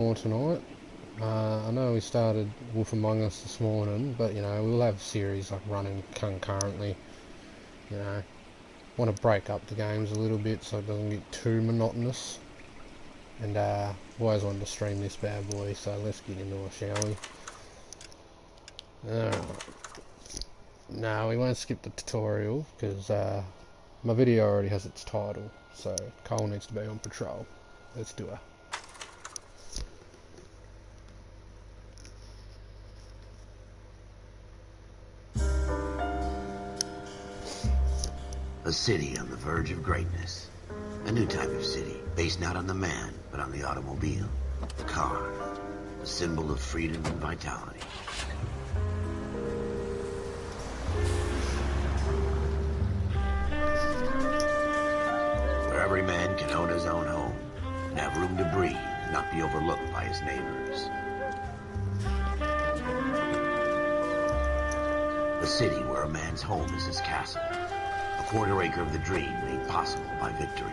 more tonight. I know we started Wolf Among Us this morning, but you know, we'll have series like running concurrently. You know, want to break up the games a little bit so it doesn't get too monotonous. And always wanted to stream this bad boy, so let's get into it, shall we? Alright. No, we won't skip the tutorial because my video already has its title, so Cole needs to be on patrol. Let's do it. A city on the verge of greatness. A new type of city, based not on the man, but on the automobile. The car. A symbol of freedom and vitality. Where every man can own his own home, and have room to breathe, and not be overlooked by his neighbors. A city where a man's home is his castle. A quarter acre of the dream made possible by victory.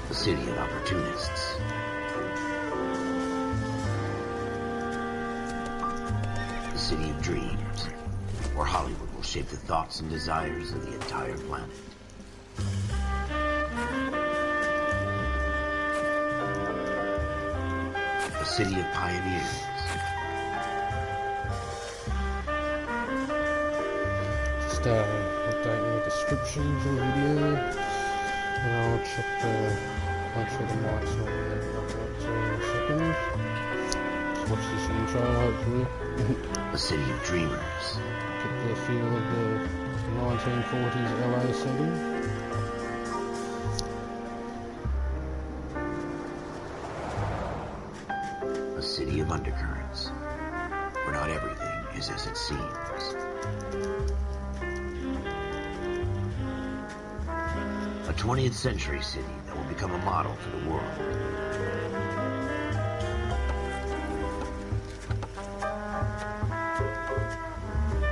A city of opportunists. A city of dreams, where Hollywood will shape the thoughts and desires of the entire planet. A city of pioneers. Updating the descriptions in the video, and I'll check make sure the mic's not in a second. Just watch this intro, hopefully. A city of dreamers. Get the feel of the 1940s LA setting. A city of undercurrents, where not everything is as it seems. A 20th century city that will become a model for the world.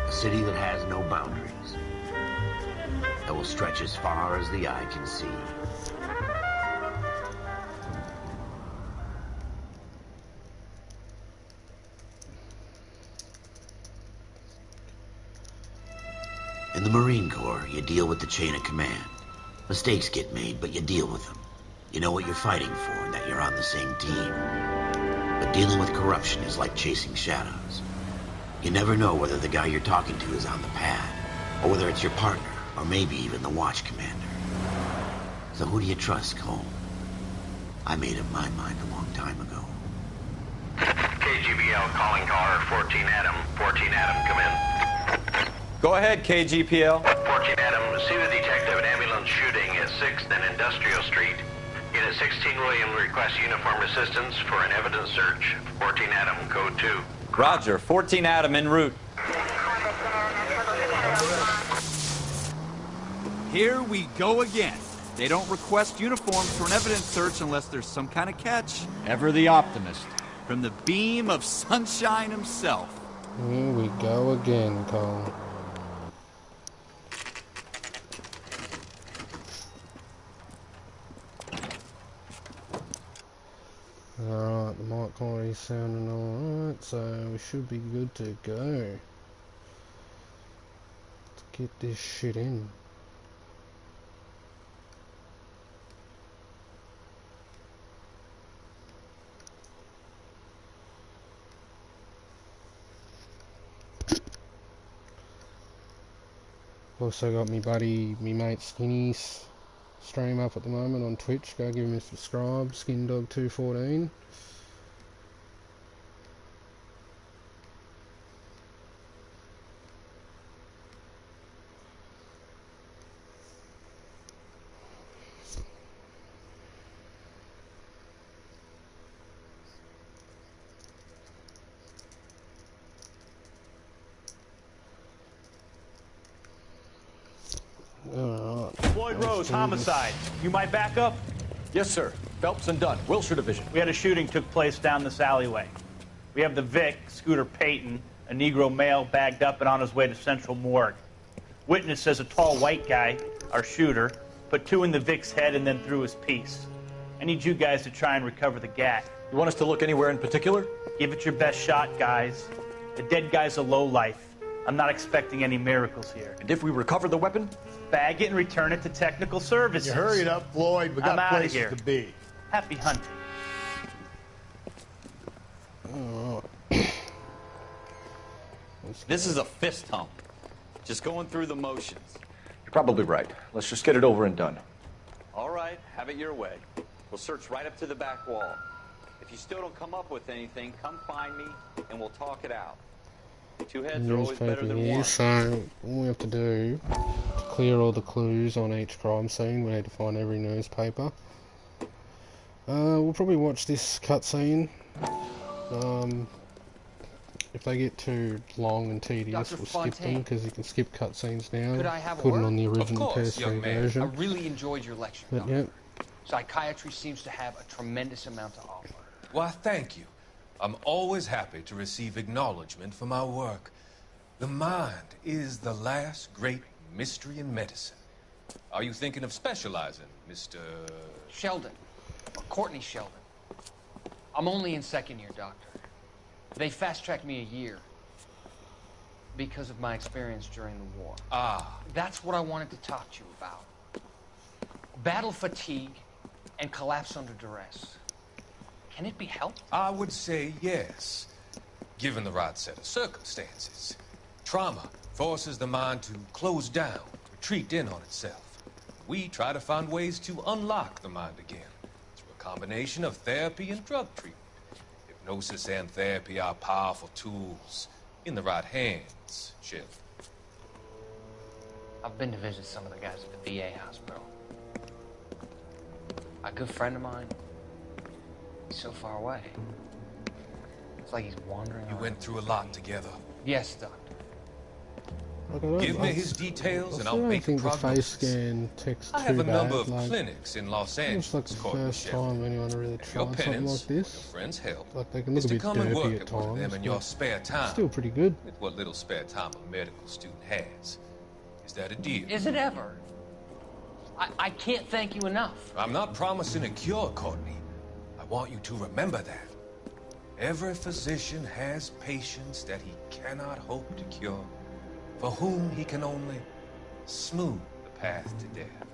A city that has no boundaries, that will stretch as far as the eye can see. In the Marine Corps, you deal with the chain of command. Mistakes get made, but you deal with them. You know what you're fighting for and that you're on the same team. But dealing with corruption is like chasing shadows. You never know whether the guy you're talking to is on the pad, or whether it's your partner, or maybe even the watch commander. So who do you trust, Cole? I made up my mind a long time ago. KGBL calling caller 14 Adam. 14 Adam, come in. Go ahead, KGPL. 14 Adam, see the detective, an ambulance shooting at 6th and Industrial Street. Unit 16 William requests uniformed assistance for an evidence search. 14 Adam, code 2. Roger, 14 Adam en route. Here we go again. They don't request uniforms for an evidence search unless there's some kind of catch. Ever the optimist. From the beam of sunshine himself. Here we go again, Cole. Alright, the mic quality's sounding alright, so we should be good to go. Let's get this shit in. Also got me buddy, me mate Skinny's stream up at the moment on Twitch. Go give him a subscribe, SkinDog214. Floyd Rose, homicide. You might back up? Yes, sir. Phelps and Dunn, Wilshire Division. We had a shooting took place down this alleyway. We have the Vic, Scooter Payton, a Negro male bagged up and on his way to Central Morgue. Witness says a tall white guy, our shooter, Put 2 in the Vic's head and then through his piece. I need you guys to try and recover the gat. You want us to look anywhere in particular? Give it your best shot, guys. The dead guy's a lowlife. I'm not expecting any miracles here. And if we recover the weapon? Bag it and return it to technical services. You hurry it up, Floyd. We got I'm outta places here. to be. Happy hunting. This is a fist hump. Just going through the motions. You're probably right. Let's just get it over and done. All right, have it your way. We'll search right up to the back wall. If you still don't come up with anything, come find me and we'll talk it out. 2 heads are always better than Here, one. so all we have to do to clear all the clues on each crime scene, we need to find every newspaper. We'll probably watch this cutscene. If they get too long and tedious, we'll skip them, because you can skip cutscenes now. Could I have a Couldn't word? on the original Of course, PS3 young man. version. I really enjoyed your lecture, But Doctor. yeah, Psychiatry seems to have a tremendous amount to offer. Why, thank you. I'm always happy to receive acknowledgement for my work. The mind is the last great mystery in medicine. Are you thinking of specializing, Mr. Sheldon, or Courtney Sheldon. I'm only in 2nd year, Doctor. They fast-tracked me a year because of my experience during the war. Ah, That's what I wanted to talk to you about. Battle fatigue and collapse under duress. Can it be helped? I would say yes, given the right set of circumstances. Trauma forces the mind to close down, retreat in on itself. We try to find ways to unlock the mind again through a combination of therapy and drug treatment. Hypnosis and therapy are powerful tools in the right hands, Sheriff. I've been to visit some of the guys at the VA hospital. A good friend of mine, he's so far away. It's like he's wandering You around. went through a lot together. Yes, Doctor. Give me his details and I'll I don't make a think the face prognosis. scan text I have too a number bad. of Like, clinics in Los it's like the Angeles, Courtney first Sheriff. time anyone really Your tried something like penance, your this. friend's help, Like, they can look is a to bit come and work derpy at at one of them times, in your but spare time. still pretty good. With what little spare time a medical student has. Is that a deal? Is it ever? I can't thank you enough. I'm not promising a cure, Courtney. I want you to remember that. Every physician has patients that he cannot hope to cure, for whom he can only smooth the path to death.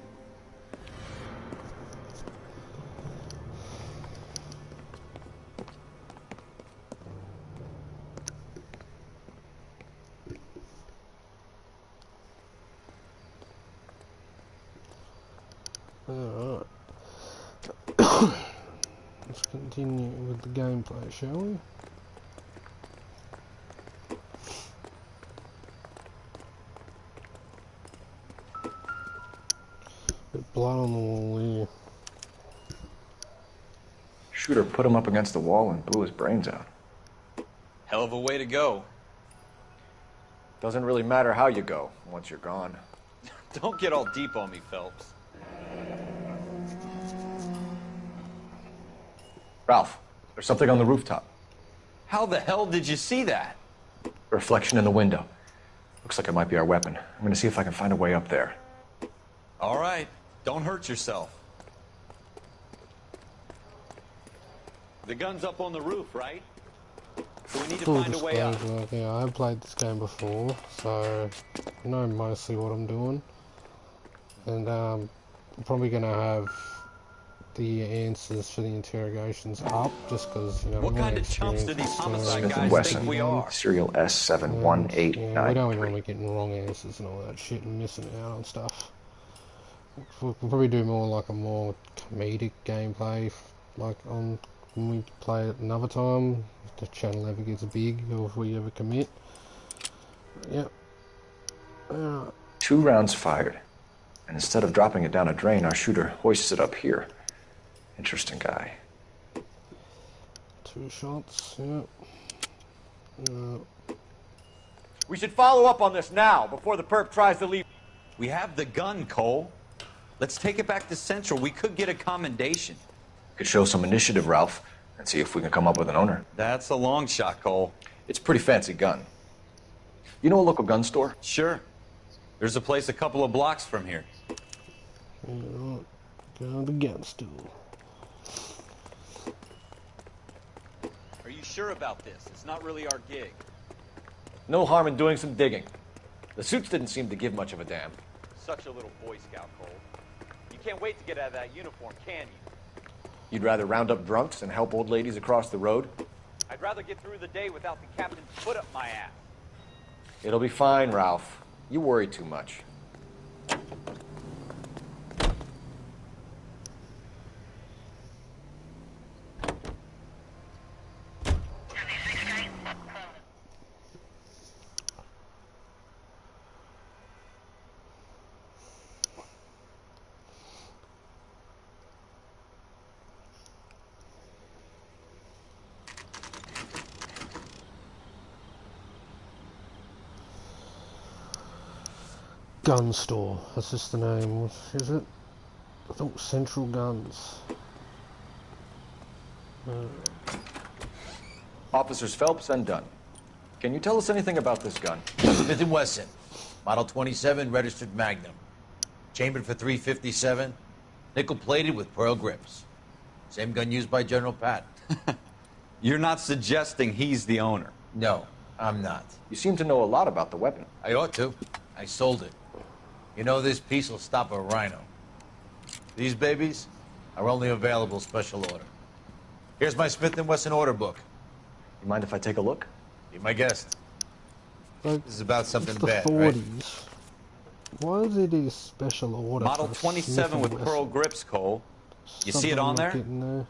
Alright. Let's continue with the gameplay, shall we? Bit blood on the wall here. Shooter put him up against the wall and blew his brains out. Hell of a way to go. Doesn't really matter how you go once you're gone. Don't get all deep on me, Phelps. Ralph, there's something on the rooftop. How the hell did you see that? A reflection in the window. Looks like it might be our weapon. I'm gonna see if I can find a way up there. All right, don't hurt yourself. The gun's up on the roof, right? So we need to Full find a way up. disclosure, yeah, I've played this game before, so I know mostly what I'm doing. And I'm probably going to have the answers for the interrogations up, just because, you know, What we kind want of chumps experience do these with homicide stories Smith guys and Wesson, think we are? serial Yeah, we S71893. don't want to get wrong answers and all that shit and missing out on stuff. We'll probably do more like a more comedic gameplay, like on when we play it another time, if the channel ever gets big or if we ever commit. Yep. 2 rounds fired. And instead of dropping it down a drain, our shooter hoists it up here. Interesting guy. 2 shots, yep. We should follow up on this now, before the perp tries to leave. We have the gun, Cole. Let's take it back to Central. We could get a commendation. Could show some initiative, Ralph, and see if we can come up with an owner. That's a long shot, Cole. It's a pretty fancy gun. You know a local gun store? Sure. There's a place a couple of blocks from here. Go to the gun store. Are you sure about this? It's not really our gig. No harm in doing some digging. The suits didn't seem to give much of a damn. Such a little Boy Scout, Cole. You can't wait to get out of that uniform, can you? You'd rather round up drunks and help old ladies across the road? I'd rather get through the day without the captain's foot up my ass. It'll be fine, Ralph. You worry too much. Gun store. That's just the name. Is it? I thought Central Guns. Officers Phelps and Dunn. Can you tell us anything about this gun? Smith & Wesson, Model 27, registered Magnum. Chambered for .357, nickel-plated with pearl grips. Same gun used by General Patton. You're not suggesting he's the owner? No, I'm not. You seem to know a lot about the weapon. I ought to. I sold it. You know, this piece will stop a rhino. These babies are only available special order. Here's my Smith & Wesson order book. You mind if I take a look? Be my guest. Like, This is about something the bad, 40s. right? Why is it a special order? Model for 27 with Smith & pearl Wesson? grips, Cole. You see it Something on I'm there? not getting there.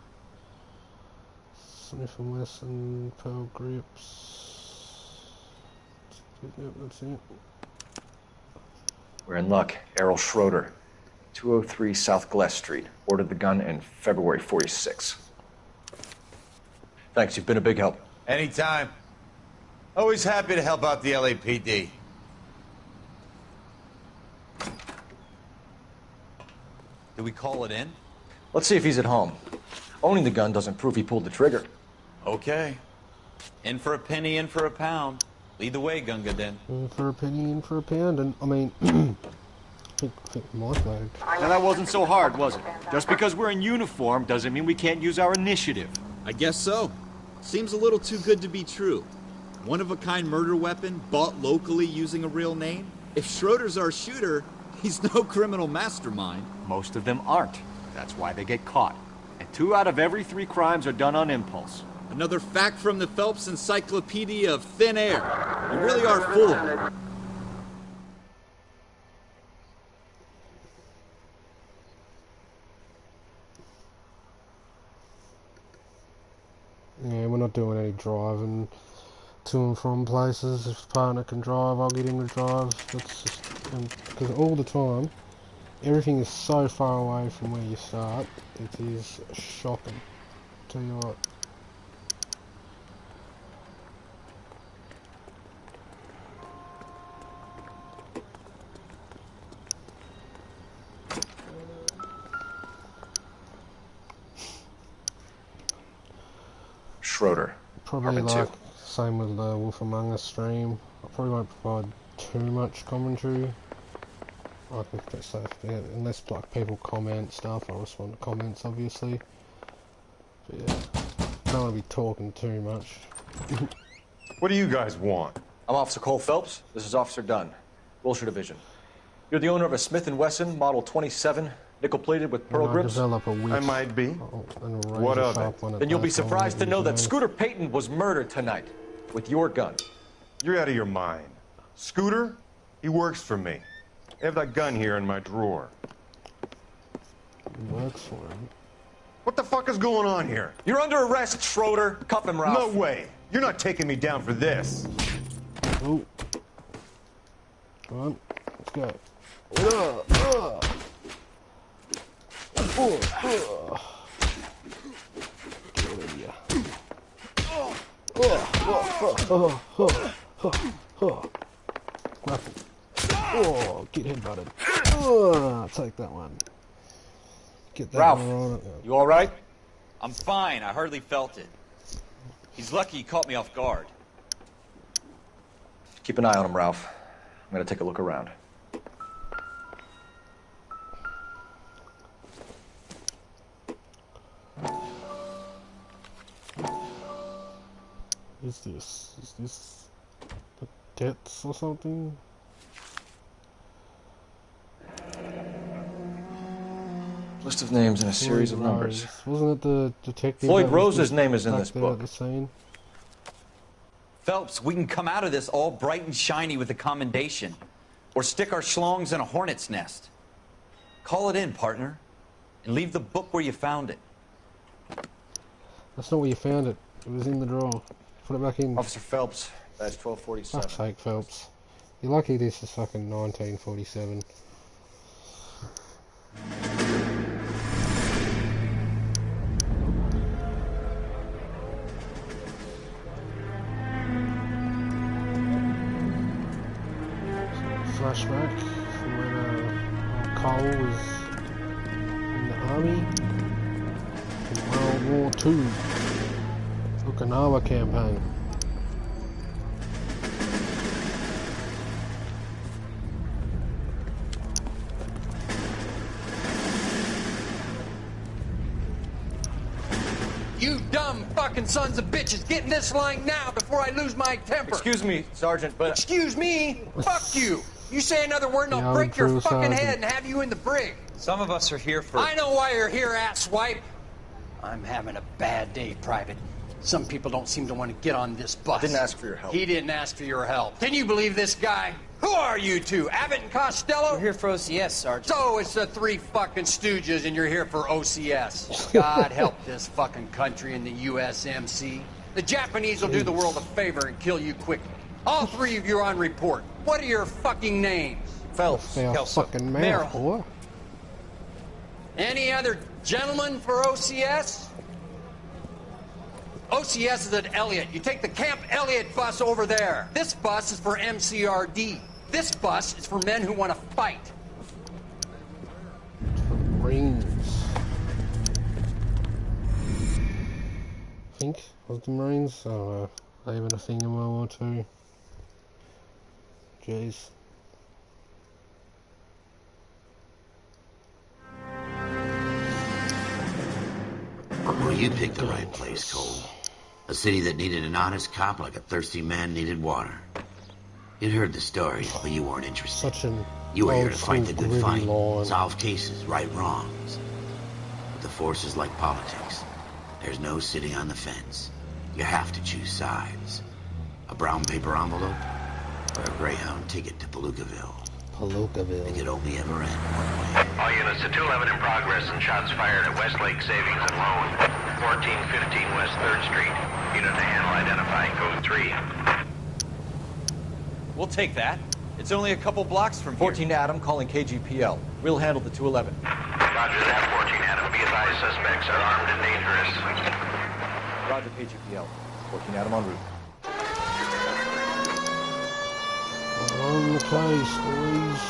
Smith & Wesson, pearl grips. Yep, that's it. We're in luck. Errol Schroeder, 203 South Glass Street. Ordered the gun in February '46. Thanks, you've been a big help. Anytime. Always happy to help out the LAPD. Do we call it in? Let's see if he's at home. Owning the gun doesn't prove he pulled the trigger. Okay. In for a penny, in for a pound. Lead the way, Gunga Din. In for a penny, in for a pound, and I mean, I think my flag. Now that wasn't so hard, was it? Just because we're in uniform doesn't mean we can't use our initiative. I guess so. Seems a little too good to be true. One-of-a-kind murder weapon, bought locally using a real name? If Schroeder's our shooter, he's no criminal mastermind. Most of them aren't. That's why they get caught. And 2 out of every 3 crimes are done on impulse. Another fact from the Phelps Encyclopedia of Thin Air. You really are full of it. Yeah, we're not doing any driving to and from places. If partner can drive, I'll get him to drive. That's just because all the time, everything is so far away from where you start. It is shocking. Tell you what. Schroeder. Probably Apartment like 2. same with the Wolf Among Us stream. I probably won't provide too much commentary. I think that's safe. Yeah, unless like people comment stuff, I'll respond to comments obviously. But yeah, I don't want to be talking too much. What do you guys want? I'm Officer Cole Phelps. This is Officer Dunn, Wilshire Division. You're the owner of a Smith & Wesson Model 27, nickel-plated with pearl grips? Develop a weak, I might be. what of it? Then you'll be surprised to know that Scooter Payton was murdered tonight with your gun. You're out of your mind. Scooter? He works for me. I have that gun here in my drawer. Works for him. What the fuck is going on here? You're under arrest, Schroeder. Cuff him, Ralph. No way. You're not taking me down for this. Oh. Come on, let's go. Get out of here. Grapple. Oh, get headbutted. Oh, take that one. Get that Ralph, one on it. you all right? I'm fine. I hardly felt it. He's lucky he caught me off guard. Keep an eye on him, Ralph. I'm gonna take a look around. is this? Is this the debts or something? List of names and a series of numbers. Wasn't it the detective? Floyd Rose's name is in this book. At the scene? Phelps, we can come out of this all bright and shiny with a commendation. Or stick our schlongs in a hornet's nest. Call it in, partner. And leave the book where you found it. That's not where you found it. It was in the drawer. Put it back in. Officer Phelps, badge 1247. Fuck's sake, Phelps. You're lucky this is fucking 1947. Flashback from when Cole was in the army in World War II, Okinawa campaign. You dumb fucking sons of bitches, get in this line now before I lose my temper. Excuse me, Sergeant, but... Excuse me? Fuck you. You say another word and I'll break your fucking head and have you in the brig. Some of us are here for... I know why you're here, asswipe. I'm having a bad day, Private. Some people don't seem to want to get on this bus. Didn't ask for your help. He didn't ask for your help. Can you believe this guy? Who are you two? Abbott and Costello? We're here for OCS, Sergeant. So it's the three fucking stooges and you're here for OCS. God help this fucking country and the USMC. The Japanese will do the world a favor and kill you quickly. All three of you are on report. What are your fucking names? Phelps. Fucking Merrill. Boy. Any other gentlemen for OCS? OCS is at Elliott. You take the Camp Elliott bus over there. This bus is for MCRD. This bus is for men who want to fight. Marines. I think was the Marines. I don't know. They even a thing in World War II. Jeez. Well, you picked the right place, Cole. A city that needed an honest cop like a thirsty man needed water. You'd heard the story, but you weren't interested. You were here to fight the good fight, solve cases, right wrongs. But the force is like politics. There's no sitting on the fence. You have to choose sides. A brown paper envelope or a Greyhound ticket to Palookaville. It could only ever end one way. All units to 211 in progress and shots fired at Westlake Savings and Loan, 1415 West 3rd Street. Unit to handle identifying code 3. We'll take that. It's only a couple blocks from 14 Adam calling KGPL. We'll handle the 211. Roger that, 14 Adam. Be advised, suspects are armed and dangerous. Roger, KGPL. 14 Adam en route. On the case, boys.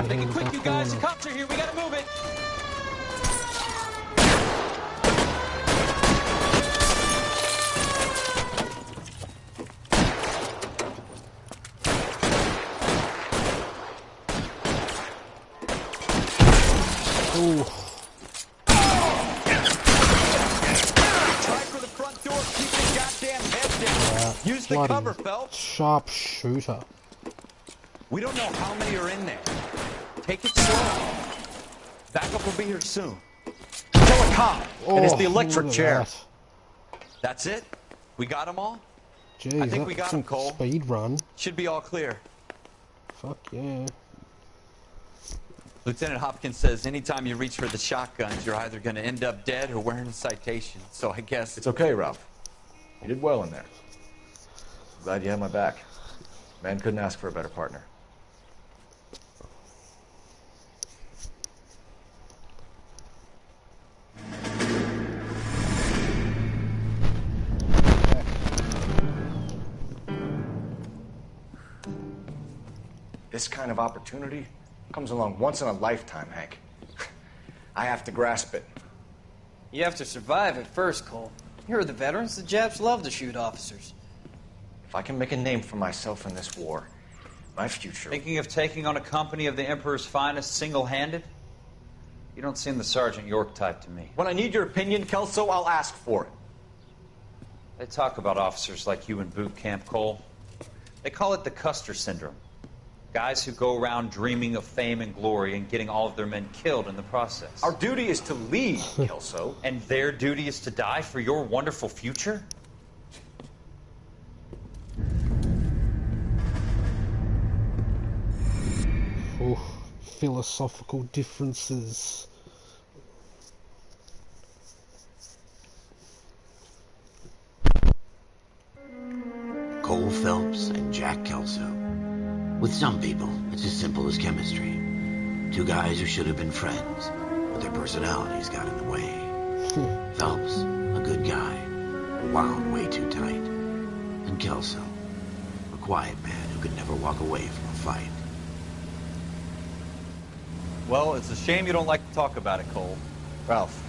Make it quick, you guys. The cops are here. We gotta move it. Ooh. Try for the front door. Keep your goddamn head down. Use the cover, Phelps. Sharpshooter. We don't know how many are in there. Take it slow. Backup will be here soon. Kill a cop, and it's the electric chair. That's it? We got them all? Jeez, I think we got them, Cole. Speed run. Should be all clear. Fuck yeah. Lieutenant Hopkins says anytime you reach for the shotguns, you're either going to end up dead or wearing a citation. So I guess... It's okay, Ralph. You did well in there. Glad you had my back. Man couldn't ask for a better partner. This kind of opportunity comes along once in a lifetime, Hank. I have to grasp it. You have to survive it first, Cole. Here are the veterans. The Japs love to shoot officers. If I can make a name for myself in this war, my future... Thinking of taking on a company of the Emperor's finest single-handed? You don't seem the Sergeant York type to me. When I need your opinion, Kelso, I'll ask for it. They talk about officers like you in boot camp, Cole. They call it the Custer syndrome. Guys who go around dreaming of fame and glory and getting all of their men killed in the process. Our duty is to lead, Kelso. And their duty is to die for your wonderful future? Ooh, philosophical differences. Cole Phelps and Jack Kelso. With some people, it's as simple as chemistry. Two guys who should have been friends, but their personalities got in the way. Phelps, a good guy, wound way too tight. And Kelso, a quiet man who could never walk away from a fight. Well, it's a shame you don't like to talk about it, Cole. Ralph,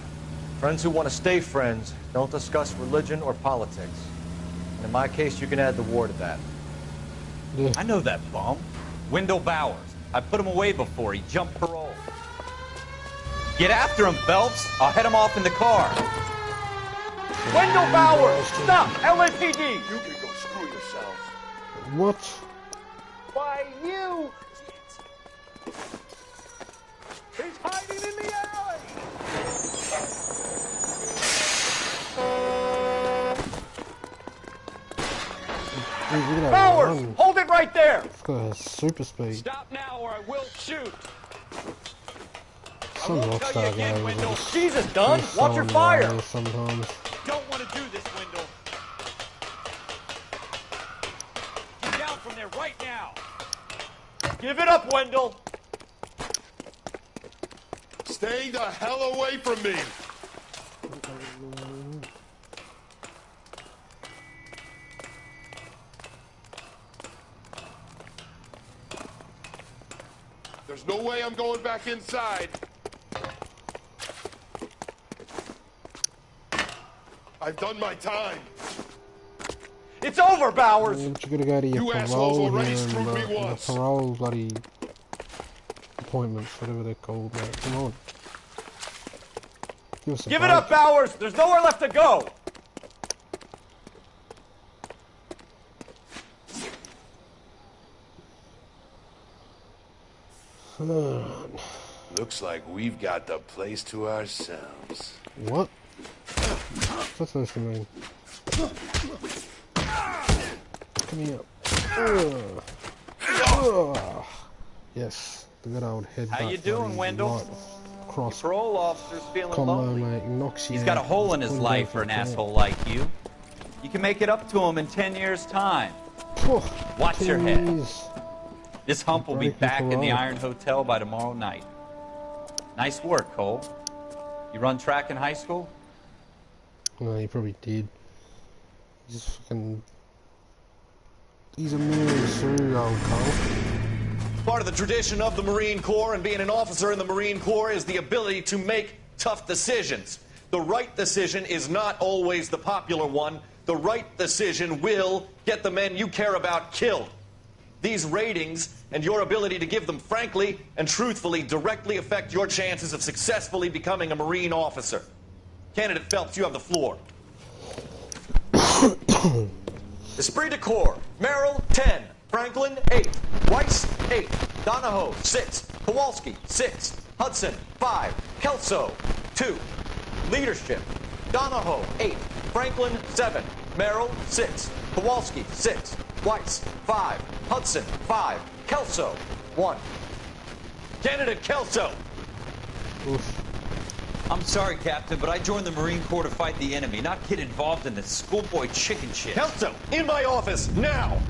friends who want to stay friends don't discuss religion or politics. And in my case, you can add the war to that. Yeah. I know that bum. Wendell Bowers. I put him away before. He jumped parole. Get after him, Phelps. I'll head him off in the car. Wendell Bowers! Stop! LAPD! You can go screw yourselves. What? Why, you... He's hiding in the alley! Dude, look at that Bowers! run. Hold it right there! It's got super speed. Stop now or I will shoot! Some Rockstar guys. Jesus, Dunn! Watch your fire! Sometimes. Don't want to do this, Wendell. Get down from there right now! Give it up, Wendell! Stay the hell away from me! There's no way I'm going back inside. I've done my time. It's over, Bowers! What you gotta go to your You assholes parole already here screwed and me the once. parole bloody appointments, whatever they're called, mate. Come on. Give us a Give it break. up, Bowers! There's nowhere left to go! Looks like we've got the place to ourselves. What? What's that supposed to mean? Come here. Yes, the good old headbutt. How you doing, bloody Wendell? right Cross Parole officer's feeling combo, lonely. mate. Knocks you He's got a out. hole in his Couldn't life go for an for a asshole like you. You can make it up to him in 10 years' time. Watch your head. Jeez. This hump will be Breaking back in the parole. Iron Hotel by tomorrow night. Nice work, Cole. You run track in high school? No, he probably did. He's fucking... He's a million through, old Cole. Part of the tradition of the Marine Corps and being an officer in the Marine Corps is the ability to make tough decisions. The right decision is not always the popular one. The right decision will get the men you care about killed. These ratings and your ability to give them frankly and truthfully directly affect your chances of successfully becoming a Marine officer. Candidate Phelps, you have the floor. Esprit de Corps, Merrill, 10. Franklin, 8. Weiss, 8. Donahoe, 6. Kowalski, 6. Hudson, 5. Kelso, 2. Leadership, Donahoe, 8. Franklin, 7. Merrill, 6. Kowalski, 6. Weiss, 5. Hudson, 5. Kelso, 1. Candidate Kelso. Oof. I'm sorry, Captain, but I joined the Marine Corps to fight the enemy, not get involved in this schoolboy chicken shit. Kelso, in my office, now!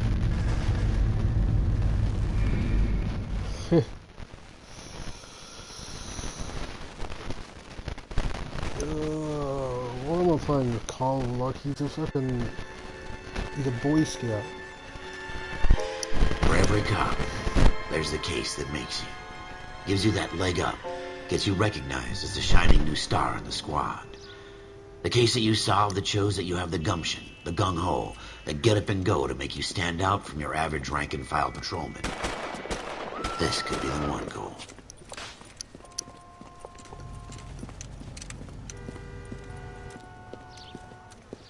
Why am I playing with Cole? Like, he's a fucking... He's a Boy Scout. For every cop, there's the case that makes you. Gives you that leg up. Gets you recognized as the shining new star in the squad. The case that you solved that shows that you have the gumption, the gung-ho, the get-up-and-go to make you stand out from your average rank-and-file patrolman. This could be the one, Cole.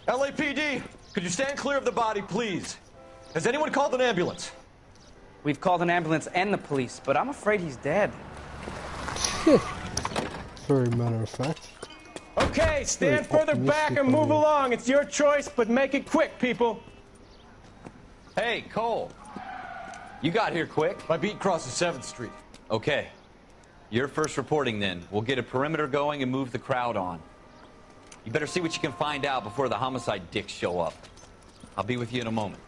LAPD, could you stand clear of the body, please? Has anyone called an ambulance? We've called an ambulance and the police, but I'm afraid he's dead. Very matter of fact. Okay, stand further back and move along. It's your choice, but make it quick, people. Hey, Cole. You got here quick. My beat crosses 7th Street. Okay. You're first reporting then. We'll get a perimeter going and move the crowd on. You better see what you can find out before the homicide dicks show up. I'll be with you in a moment.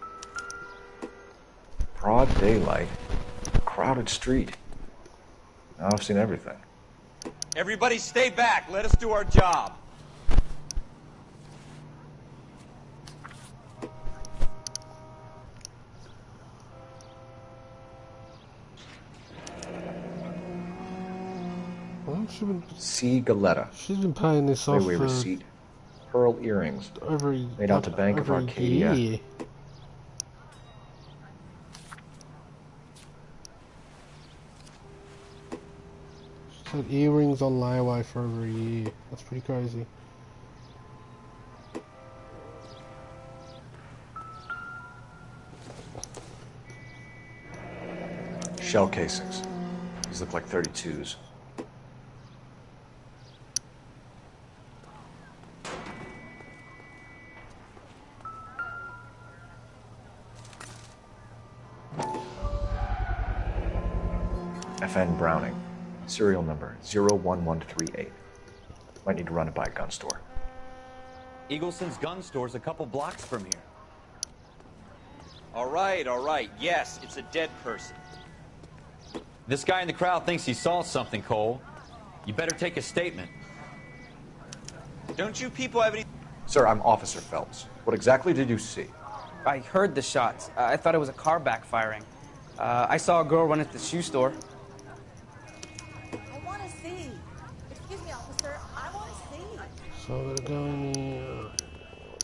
Broad daylight. Crowded street. Now I've seen everything. Everybody stay back. Let us do our job. Well, C. Galetta. She's been paying this off Layaway receipt. Pearl earrings. Made out to Bank of Arcadia. Year. She's had earrings on layaway for over a year. That's pretty crazy. Shell casings. These look like 32s. FN Browning. Serial number 01138. Might need to run it by a gun store. Eagleson's gun store's a couple blocks from here. All right. Yes, it's a dead person. This guy in the crowd thinks he saw something, Cole. You better take a statement. Don't you people have any... Sir, I'm Officer Phelps. What exactly did you see? I heard the shots. I thought it was a car backfiring. I saw a girl run at the shoe store. I want to see. Excuse me, officer. I want to see. So they're going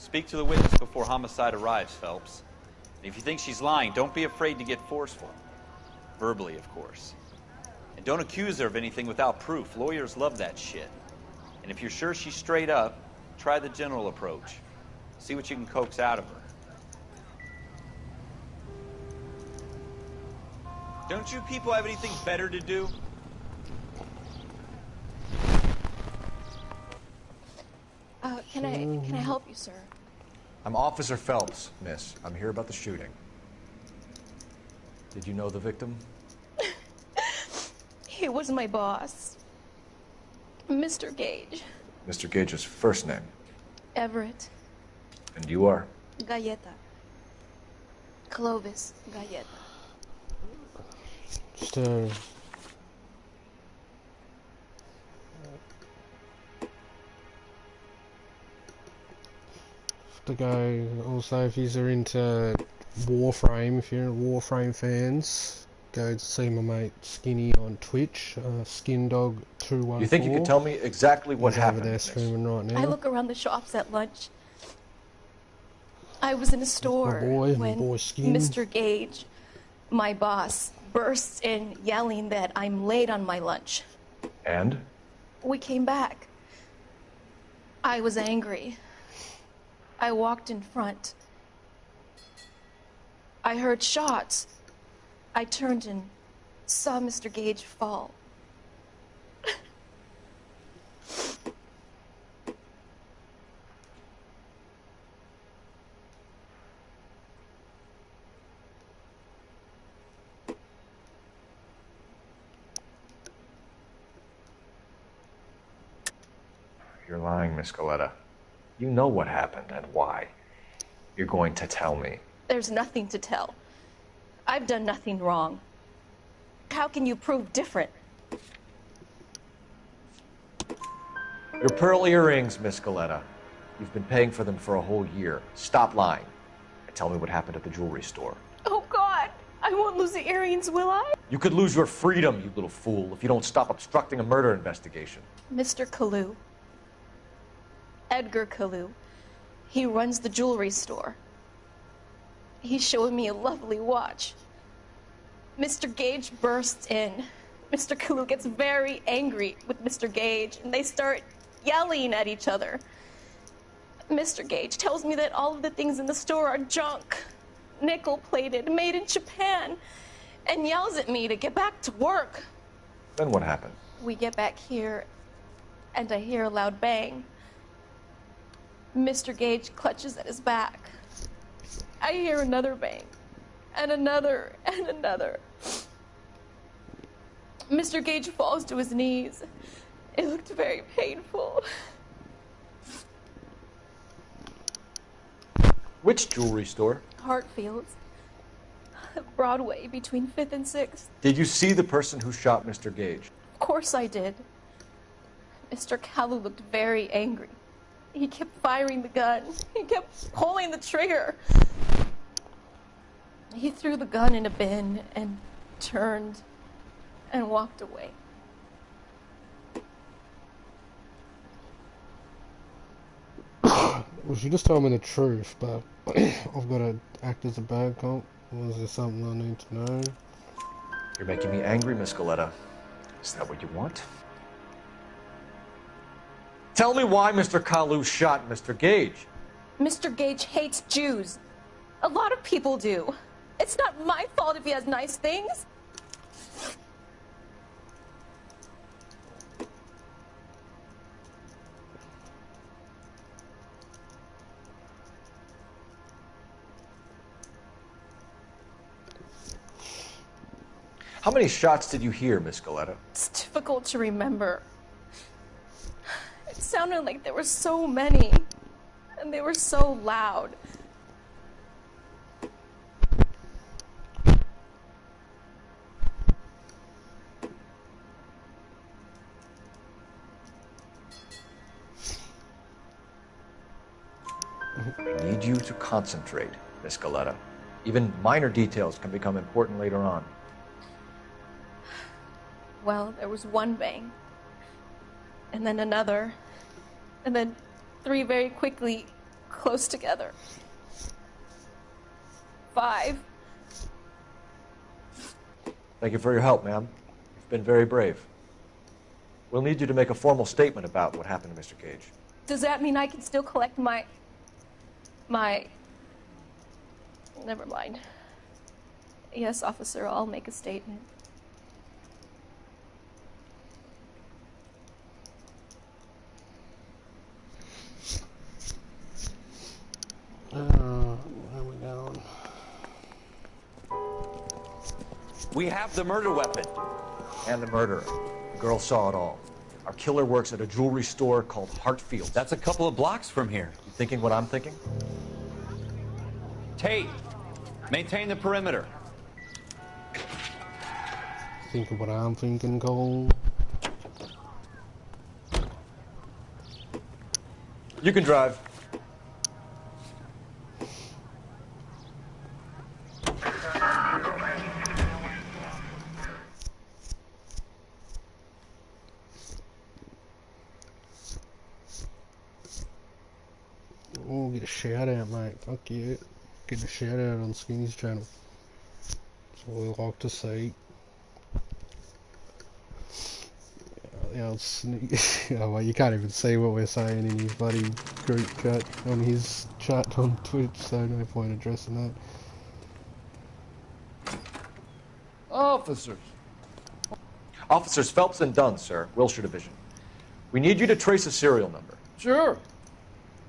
Speak to the witness before homicide arrives, Phelps. And if you think she's lying, don't be afraid to get forceful. Verbally, of course. And don't accuse her of anything without proof. Lawyers love that shit. And if you're sure she's straight up, try the general approach. See what you can coax out of her. Don't you people have anything better to do? Can I help you, sir? I'm Officer Phelps, miss. I'm here about the shooting. Did you know the victim? He was my boss. Mr. Gage. Mr. Gage's first name. Everett. And you are? Galleta. Clovis Galleta. just to go also, if you're into Warframe, if you're Warframe fans, go to see my mate Skinny on Twitch, SkinDog214. You think you could tell me exactly what happened? Over there streaming right now. I look around the shops at lunch. I was in a store when Mr. Gage, my boss, bursts in yelling that I'm late on my lunch. And? We came back. I was angry. I walked in front. I heard shots. I turned and saw Mr. Gage fall. You're lying, Miss Galleta. You know what happened and why. You're going to tell me. There's nothing to tell. I've done nothing wrong. How can you prove different? Your pearl earrings, Miss Galleta. You've been paying for them for a whole year. Stop lying. And tell me what happened at the jewelry store. Oh, God! I won't lose the earrings, will I? You could lose your freedom, you little fool, if you don't stop obstructing a murder investigation. Mr. Kalu, Edgar Kalu. He runs the jewelry store. He's showing me a lovely watch. Mr. Gage bursts in. Mr. Kalu gets very angry with Mr. Gage, and they start yelling at each other. Mr. Gage tells me that all of the things in the store are junk, nickel-plated, made in Japan, and yells at me to get back to work. Then what happened? We get back here, and I hear a loud bang. Mr. Gage clutches at his back. I hear another bang, and another, and another. Mr. Gage falls to his knees. It looked very painful. Which jewelry store? Hartfield's. Broadway, between 5th and 6th. Did you see the person who shot Mr. Gage? Of course I did. Mr. Kalu looked very angry. He kept firing the gun. He kept pulling the trigger. He threw the gun in a bin and turned and walked away. Well, she just told me the truth, but I've got to act as a bad cop. Was there something I need to know? You're making me angry, Miss Goleta. Is that what you want? Tell me why Mr. Kalu shot Mr. Gage. Mr. Gage hates Jews. A lot of people do. It's not my fault if he has nice things. How many shots did you hear, Miss Goleta? It's difficult to remember. It sounded like there were so many, and they were so loud. I need you to concentrate, Miss Goleta. Even minor details can become important later on. Well, there was one bang, and then another, and then 3 very quickly, close together. 5. Thank you for your help, ma'am. You've been very brave. We'll need you to make a formal statement about what happened to Mr. Gage. Does that mean I can still collect my... Never mind. Yes, officer, I'll make a statement. Where are we going? We have the murder weapon. And the murderer. The girl saw it all. Our killer works at a jewelry store called Hartfield. That's a couple of blocks from here. You thinking what I'm thinking? Tate, maintain the perimeter. Think of what I'm thinking, Cole. You can drive. Oh, get a shout out, mate. Fuck yeah. Get a shout out on Skinny's channel. That's what we like to see. Yeah, I'll sneak. Oh, well, you can't even see what we're saying in his bloody group chat, on his chat on Twitch, so no point addressing that. Officers. Officers Phelps and Dunn, sir. Wilshire Division. We need you to trace a serial number. Sure.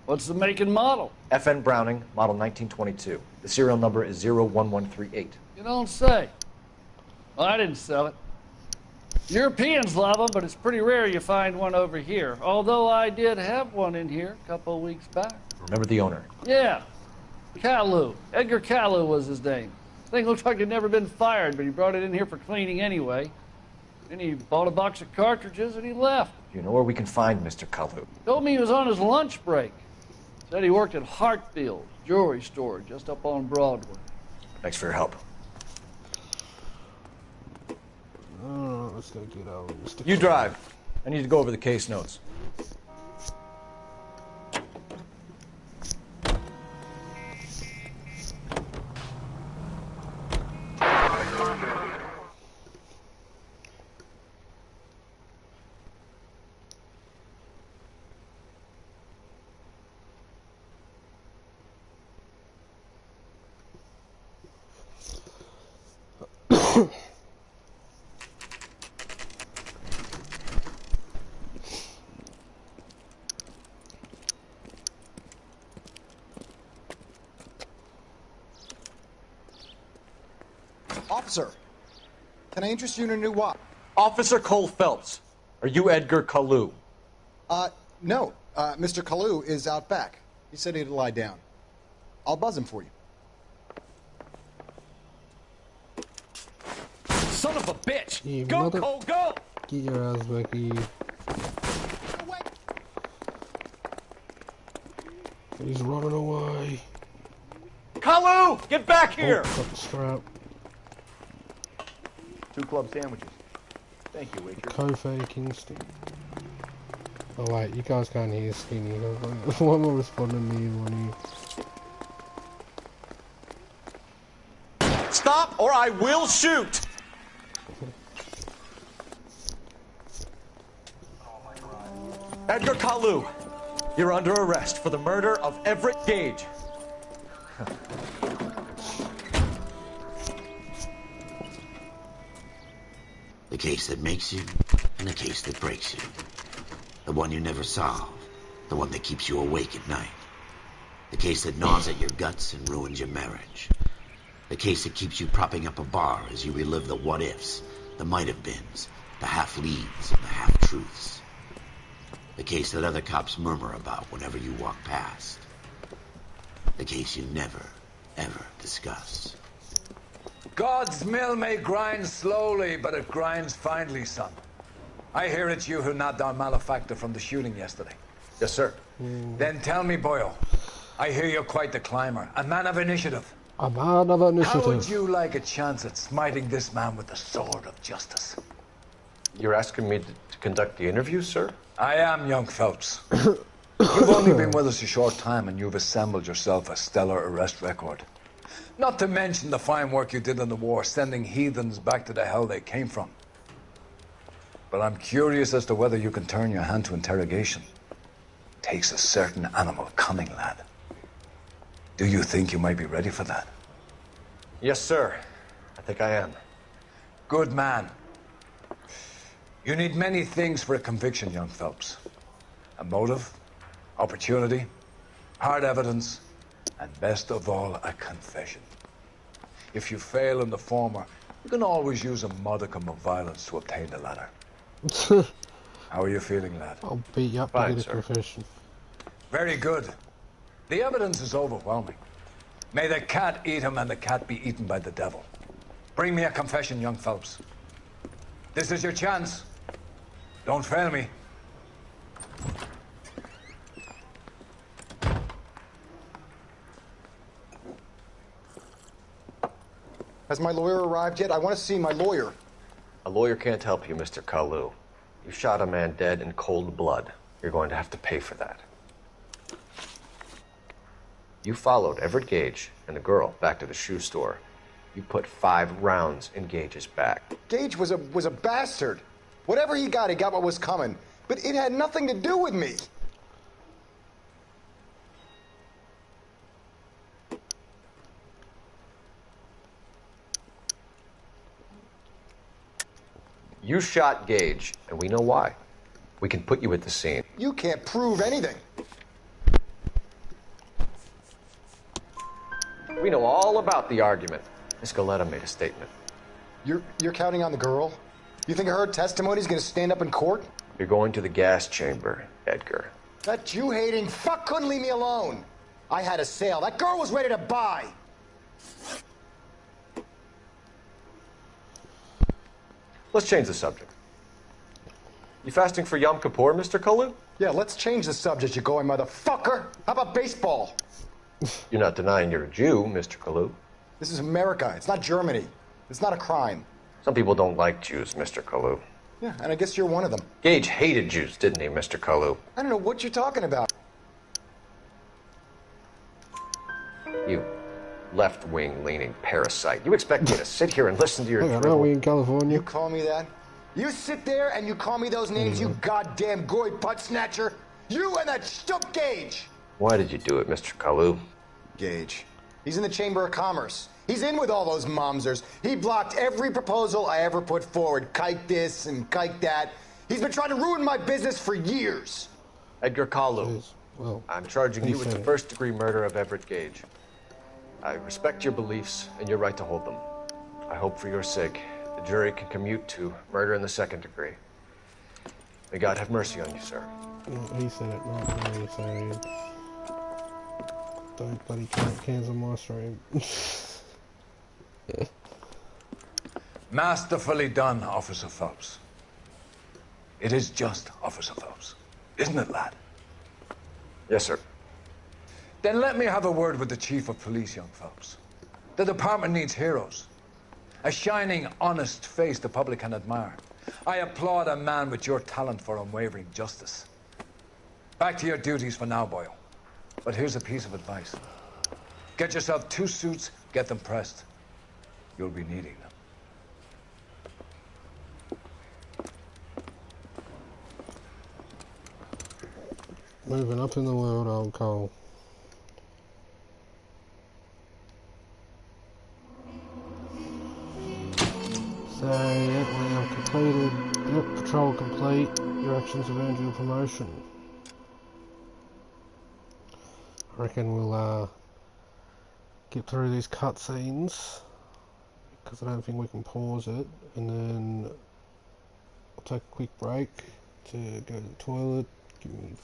What's the make and model? FN Browning, model 1922. The serial number is 01138. You don't say. Well, I didn't sell it. Europeans love them, but it's pretty rare you find one over here. Although I did have one in here a couple of weeks back. Remember the owner? Yeah. Kalu. Edgar Kalu was his name. Thing looked like it'd never been fired, but he brought it in here for cleaning anyway. Then he bought a box of cartridges and he left. Do you know where we can find Mr. Kalu? Told me he was on his lunch break. Said he worked at Hartfield jewelry store just up on Broadway. Thanks for your help. Let's go get over Mr. You drive. I need to go over the case notes. Officer, can I interest you in a new watch? Officer Cole Phelps, are you Edgar Kalu? No. Mr. Kalu is out back. He said he'd lie down. I'll buzz him for you. Son of a bitch! You Go, Cole, go! Get your ass back here. He's running away. Kalu, get back here! Oh, got the strap. 2 club sandwiches. Thank you, waitress. Kofi Kingston. Oh wait, you guys can't hear Skinny. Why am I responding to you on you? Stop or I will shoot! Edgar Kalu, you're under arrest for the murder of Everett Gage. The case that makes you, and the case that breaks you. The one you never solve. The one that keeps you awake at night. The case that gnaws at your guts and ruins your marriage. The case that keeps you propping up a bar as you relive the what-ifs, the might-have-beens, the half-leads, and the half-truths. The case that other cops murmur about whenever you walk past. The case you never, ever discuss. God's mill may grind slowly, but it grinds finely, son. I hear it's you who nabbed our malefactor from the shooting yesterday. Yes, sir. Then tell me, boyo, I hear you're quite the climber, a man of initiative. A man of initiative. How would you like a chance at smiting this man with the sword of justice? You're asking me to conduct the interview, sir? I am, young Phelps. You've only been with us a short time and you've assembled yourself a stellar arrest record. Not to mention the fine work you did in the war, sending heathens back to the hell they came from. But I'm curious as to whether you can turn your hand to interrogation. Takes a certain animal cunning, lad. Do you think you might be ready for that? Yes, sir. I think I am. Good man. You need many things for a conviction, young Phelps. A motive, opportunity, hard evidence, and best of all, a confession. If you fail in the former, you can always use a modicum of violence to obtain the latter. How are you feeling, lad? I'll beat you up to Fine, get a sir. confession. Very good. The evidence is overwhelming. May the cat eat him and the cat be eaten by the devil. Bring me a confession, young Phelps. This is your chance. Don't fail me. Has my lawyer arrived yet? I want to see my lawyer. A lawyer can't help you, Mr. Kalu. You shot a man dead in cold blood. You're going to have to pay for that. You followed Everett Gage and the girl back to the shoe store. You put 5 rounds in Gage's back. Gage was a bastard. Whatever he got what was coming. But it had nothing to do with me. You shot Gage, and we know why. We can put you at the scene. You can't prove anything. We know all about the argument. Miss Galetta made a statement. You're counting on the girl? You think her testimony's gonna stand up in court? You're going to the gas chamber, Edgar. That Jew-hating fuck couldn't leave me alone. I had a sale. That girl was ready to buy. Let's change the subject. You fasting for Yom Kippur, Mr. Kalu? Yeah, let's change the subject, you going motherfucker. How about baseball? You're not denying you're a Jew, Mr. Kalu. This is America. It's not Germany. It's not a crime. Some people don't like Jews, Mr. Kalu. Yeah, and I guess you're one of them. Gage hated Jews, didn't he, Mr. Kalu? I don't know what you're talking about. You left-wing leaning parasite. You expect me to sit here and listen to your Hang on, drivel? are we in California? You call me that? You sit there and you call me those names, you goddamn goy butt snatcher. You and that stup Gage. Why did you do it, Mr. Kalu? Gage. He's in the Chamber of Commerce. He's in with all those momsers. He blocked every proposal I ever put forward. Kike this and kike that. He's been trying to ruin my business for years. Edgar Kalu, well, I'm charging you with the first-degree murder of Everett Gage. I respect your beliefs and your right to hold them. I hope for your sake the jury can commute to murder in the second degree. May God have mercy on you, sir. He said it, not me, so don't bloody count cans on my stream. Masterfully done, Officer Phelps. It is just, Officer Phelps. Isn't it, lad? Yes, sir. Then let me have a word with the Chief of Police, young Phelps. The department needs heroes. A shining, honest face the public can admire. I applaud a man with your talent for unwavering justice. Back to your duties for now, Boyle. But here's a piece of advice. Get yourself 2 suits, get them pressed. You'll be needing them. Moving up in the world, old Cole. So, yep, we have completed. Yep, patrol complete. Your actions have earned you a promotion. I reckon we'll get through these cutscenes because I don't think we can pause it, and then I'll take a quick break to go to the toilet,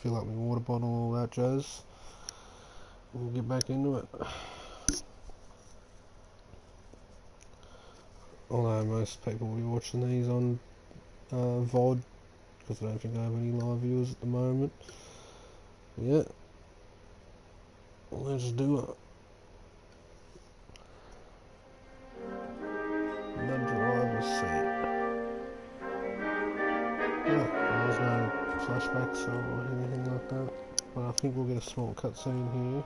fill up my water bottle, all that jazz. We'll get back into it. Although most people will be watching these on VOD, because I don't think I have any live viewers at the moment. Yeah. Let's do it. The driver's seat. Yeah, there's no flashbacks or anything like that. But I think we'll get a small cutscene here.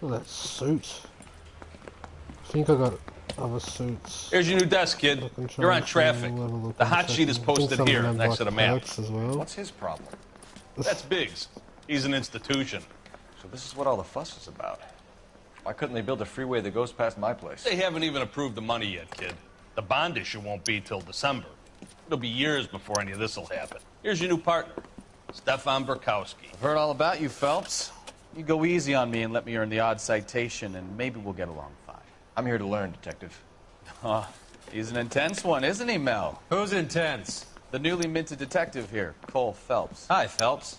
Look at that suit. I think I got other suits. Here's your new desk, kid. You're on traffic. The hot sheet is posted here next to the map. As well. What's his problem? That's Biggs. He's an institution. So this is what all the fuss is about. Why couldn't they build a freeway that goes past my place? They haven't even approved the money yet, kid. The bond issue won't be till December. It'll be years before any of this will happen. Here's your new partner, Stefan Berkowski. I've heard all about you, Phelps. You go easy on me and let me earn the odd citation, and maybe we'll get along fine. I'm here to learn, Detective. Oh, he's an intense one, isn't he, Mel? Who's intense? The newly minted detective here, Cole Phelps. Hi, Phelps.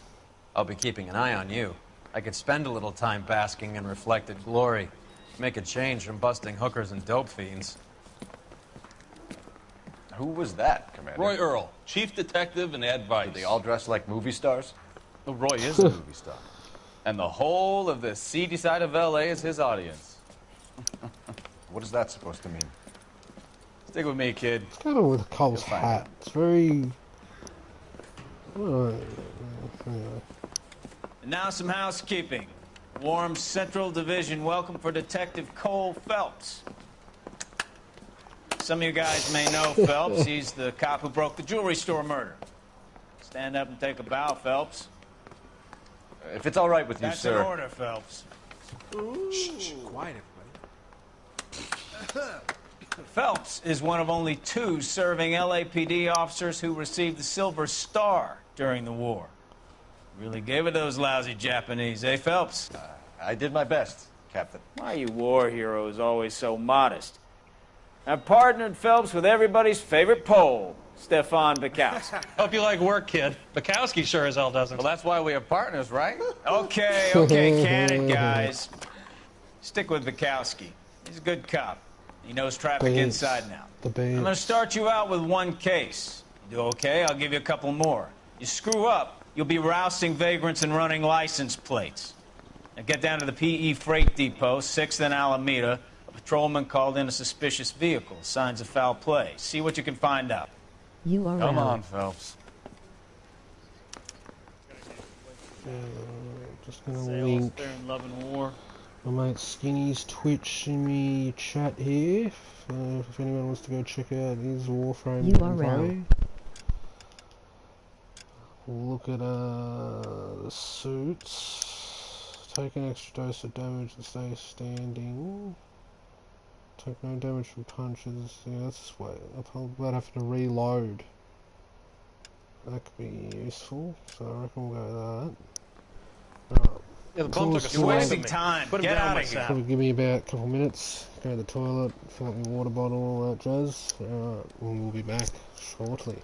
I'll be keeping an eye on you. I could spend a little time basking in reflected glory. Make a change from busting hookers and dope fiends. Who was that, Commander? Roy Earl, chief detective and advice. Do they all dress like movie stars? Well, Roy is a movie star. And the whole of the seedy side of L.A. is his audience. What is that supposed to mean? Stick with me, kid. What's going on with Cole's hat? It's very... Anyway. And now some housekeeping. Warm Central Division welcome for Detective Cole Phelps. Some of you guys may know Phelps. He's the cop who broke the jewelry store murder. Stand up and take a bow, Phelps. If it's all right with you, That's sir. That's an order, Phelps. Shh, quiet, everybody. Phelps is one of only 2 serving LAPD officers who received the Silver Star during the war. Really gave it to those lousy Japanese, eh, Phelps? I did my best, Captain. Why are you war heroes always so modest? I've partnered Phelps with everybody's favorite Pole, Stefan Berkowski. Hope you like work, kid. Berkowski sure as hell doesn't. Well, that's why we have partners, right? Okay, can it, guys. Stick with Berkowski. He's a good cop. He knows traffic inside and out. I'm going to start you out with 1 case. You do okay, I'll give you a couple more. You screw up, you'll be rousting vagrants and running license plates. Now get down to the PE Freight Depot, 6th and Alameda. A patrolman called in a suspicious vehicle. Signs of foul play. See what you can find out. You are Come on, Phelps. Just gonna link Love and War. my mate Skinny's Twitch in me chat here. If anyone wants to go check out his Warframe URL. gameplay. Look at the suits. Take an extra dose of damage and stay standing. Take no damage from punches. Yeah, that's way. About having to reload. That could be useful. So I reckon we'll go with that. Right. Yeah, the bum took a You're wasting me. time. Put him Get down out of myself. Probably give me about a couple minutes. Go to the toilet, fill up my water bottle, all that jazz. And we'll be back shortly.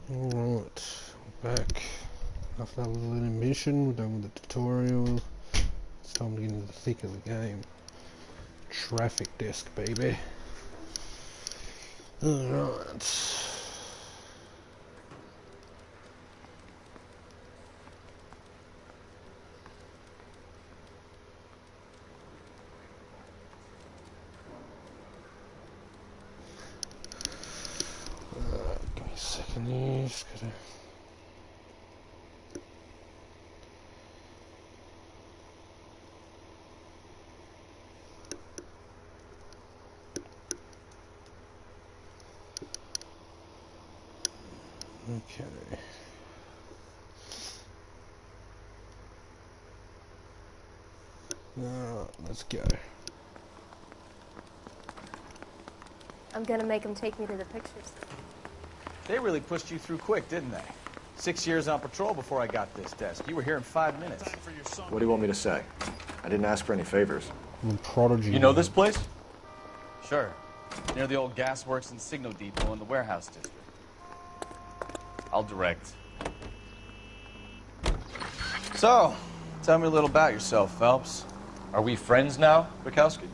Alright, back. After that little intermission, we're done with the tutorial. It's time to get into the thick of the game. Traffic desk, baby. Alright. Give me a second here. Just gotta... Okay. Alright, let's go. I'm gonna make him take me to the pictures. They really pushed you through quick, didn't they? 6 years on patrol before I got this desk. You were here in 5 minutes. What do you want me to say? I didn't ask for any favors. Prodigy. You know this place? Sure. Near the old gas works and signal depot in the warehouse district. I'll direct. So, tell me a little about yourself, Phelps. Are we friends now, Bukowski?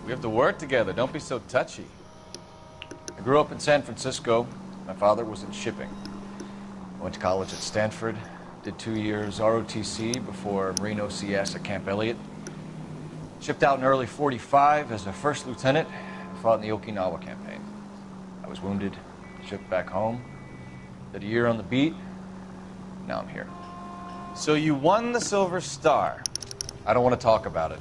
We have to work together. Don't be so touchy. I grew up in San Francisco. My father was in shipping. I went to college at Stanford, did 2 years ROTC before Marine OCS at Camp Elliott. Shipped out in early '45 as a first lieutenant and fought in the Okinawa campaign. I was wounded, shipped back home, did a year on the beat. Now I'm here. So you won the Silver Star. I don't want to talk about it.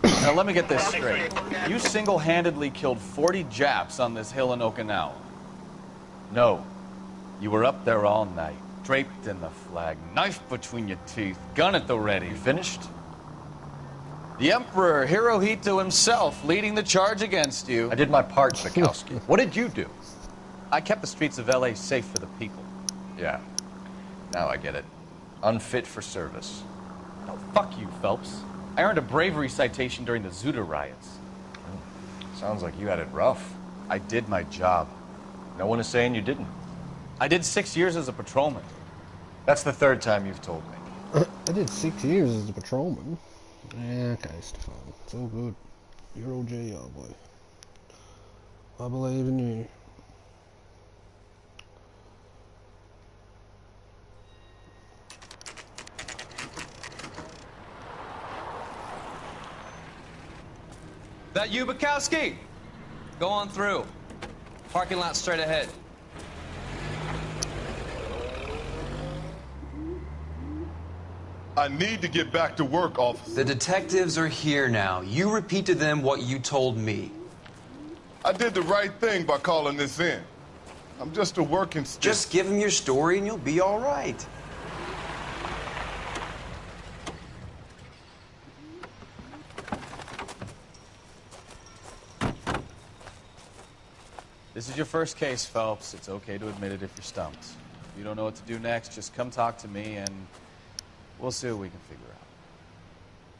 Now let me get this straight. You single-handedly killed 40 Japs on this hill in Okinawa. No. You were up there all night, draped in the flag, knife between your teeth, gun at the ready. You finished? The Emperor Hirohito himself leading the charge against you. I did my part, Bukowski. What did you do? I kept the streets of L.A. safe for the people. Yeah. Now I get it. Unfit for service. No, fuck you, Phelps. I earned a bravery citation during the Zuda riots. Sounds like you had it rough. I did my job. No one is saying you didn't. I did 6 years as a patrolman. That's the third time you've told me. I did 6 years as a patrolman. Yeah, okay, Stefan. It's all good. You're all GR, boy. I believe in you. That you, Bukowski? Go on through. Parking lot straight ahead. I need to get back to work, officer. The detectives are here now. You repeat to them what you told me. I did the right thing by calling this in. I'm just a working stick. Just give them your story and you'll be all right. This is your first case, Phelps. It's okay to admit it if you're stumped. If you don't know what to do next, just come talk to me and we'll see what we can figure out.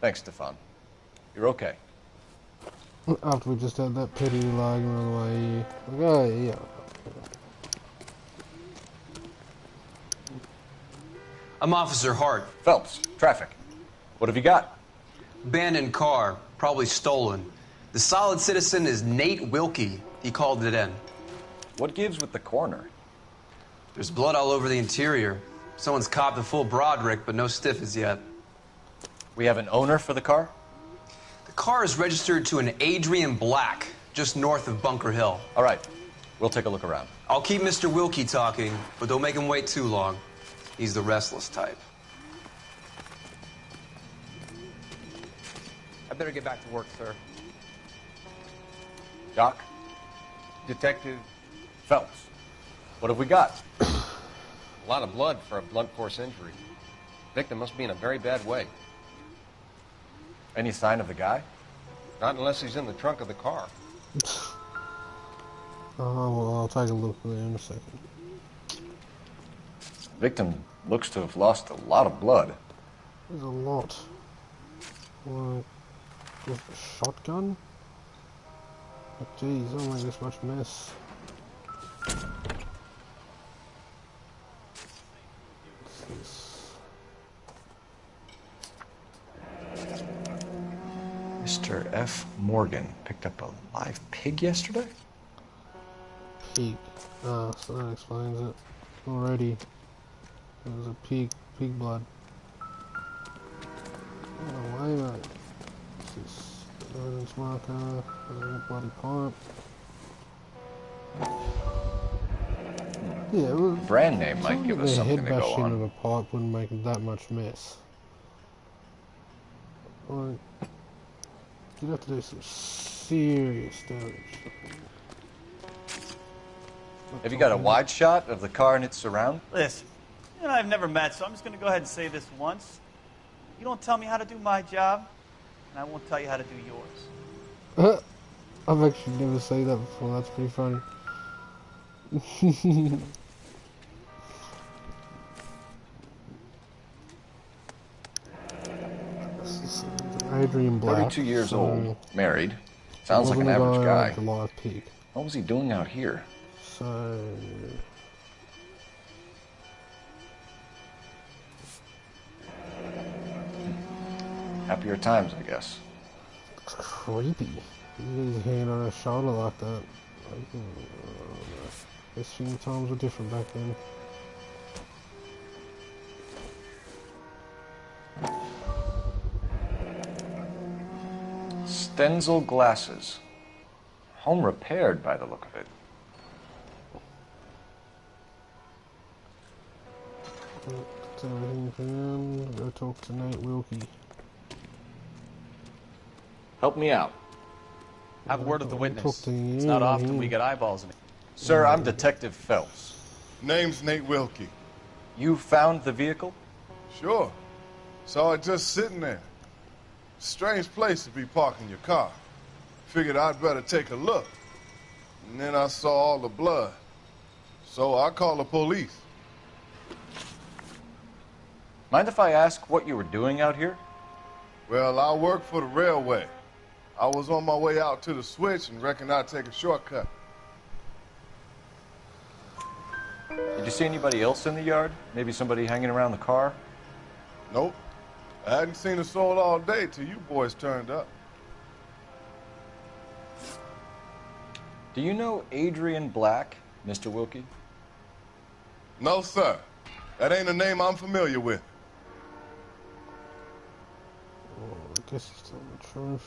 Thanks, Stefan. You're okay. After we just had that petty little argument on the way here. Like, oh, yeah. I'm Officer Hart. Phelps, traffic. What have you got? Abandoned car, probably stolen. The solid citizen is Nate Wilkie. He called it in. What gives with the coroner? There's blood all over the interior. Someone's copped a full Broderick, but no stiff as yet. We have an owner for the car? The car is registered to an Adrian Black, just north of Bunker Hill. All right. We'll take a look around. I'll keep Mr. Wilkie talking, but don't make him wait too long. He's the restless type. I better get back to work, sir. Doc? Detective Phelps. What have we got? A lot of blood for a blunt force injury. Victim must be in a very bad way. Any sign of the guy? Not unless he's in the trunk of the car. Oh, well, I'll take a look there in a second. Victim looks to have lost a lot of blood. There's a lot. Like, with a shotgun? Oh, geez, I don't make this much mess. What's this? F. Morgan picked up a live pig yesterday? Pig. Ah, so that explains it. Already. It was a pig blood. No way, mate. This is evidence marker, bloody pipe. Yeah, it was, brand name might give us something to go on. Of a pipe wouldn't make that much mess. Like, you'd have to do some serious damage. Have you got a wide shot of the car and its surround? Listen, you and I have never met, so I'm just going to go ahead and say this once. You don't tell me how to do my job, and I won't tell you how to do yours. I've actually never said that before. That's pretty funny. Adrian Black. 32 years old, married. Sounds like an average guy. A live pig. What was he doing out here? So... happier times, I guess. It's creepy. You get his hand on his shoulder like that. I guess times were different back then. Stenzel glasses. Home repaired by the look of it. That's everything found. Go talk to Nate Wilkie. Help me out. Have a word with the witness. It's not often we get eyeballs in it. Sir, I'm Detective Phelps. Name's Nate Wilkie. You found the vehicle? Sure. Saw it just sitting there. Strange place to be parking your car. Figured I'd better take a look. And then I saw all the blood. So I called the police. Mind if I ask what you were doing out here? Well, I work for the railway. I was on my way out to the switch and reckoned I'd take a shortcut. Did you see anybody else in the yard? Maybe somebody hanging around the car? Nope. I hadn't seen a soul all day till you boys turned up. Do you know Adrian Black, Mr. Wilkie? No, sir. That ain't a name I'm familiar with. I guess it's telling the truth.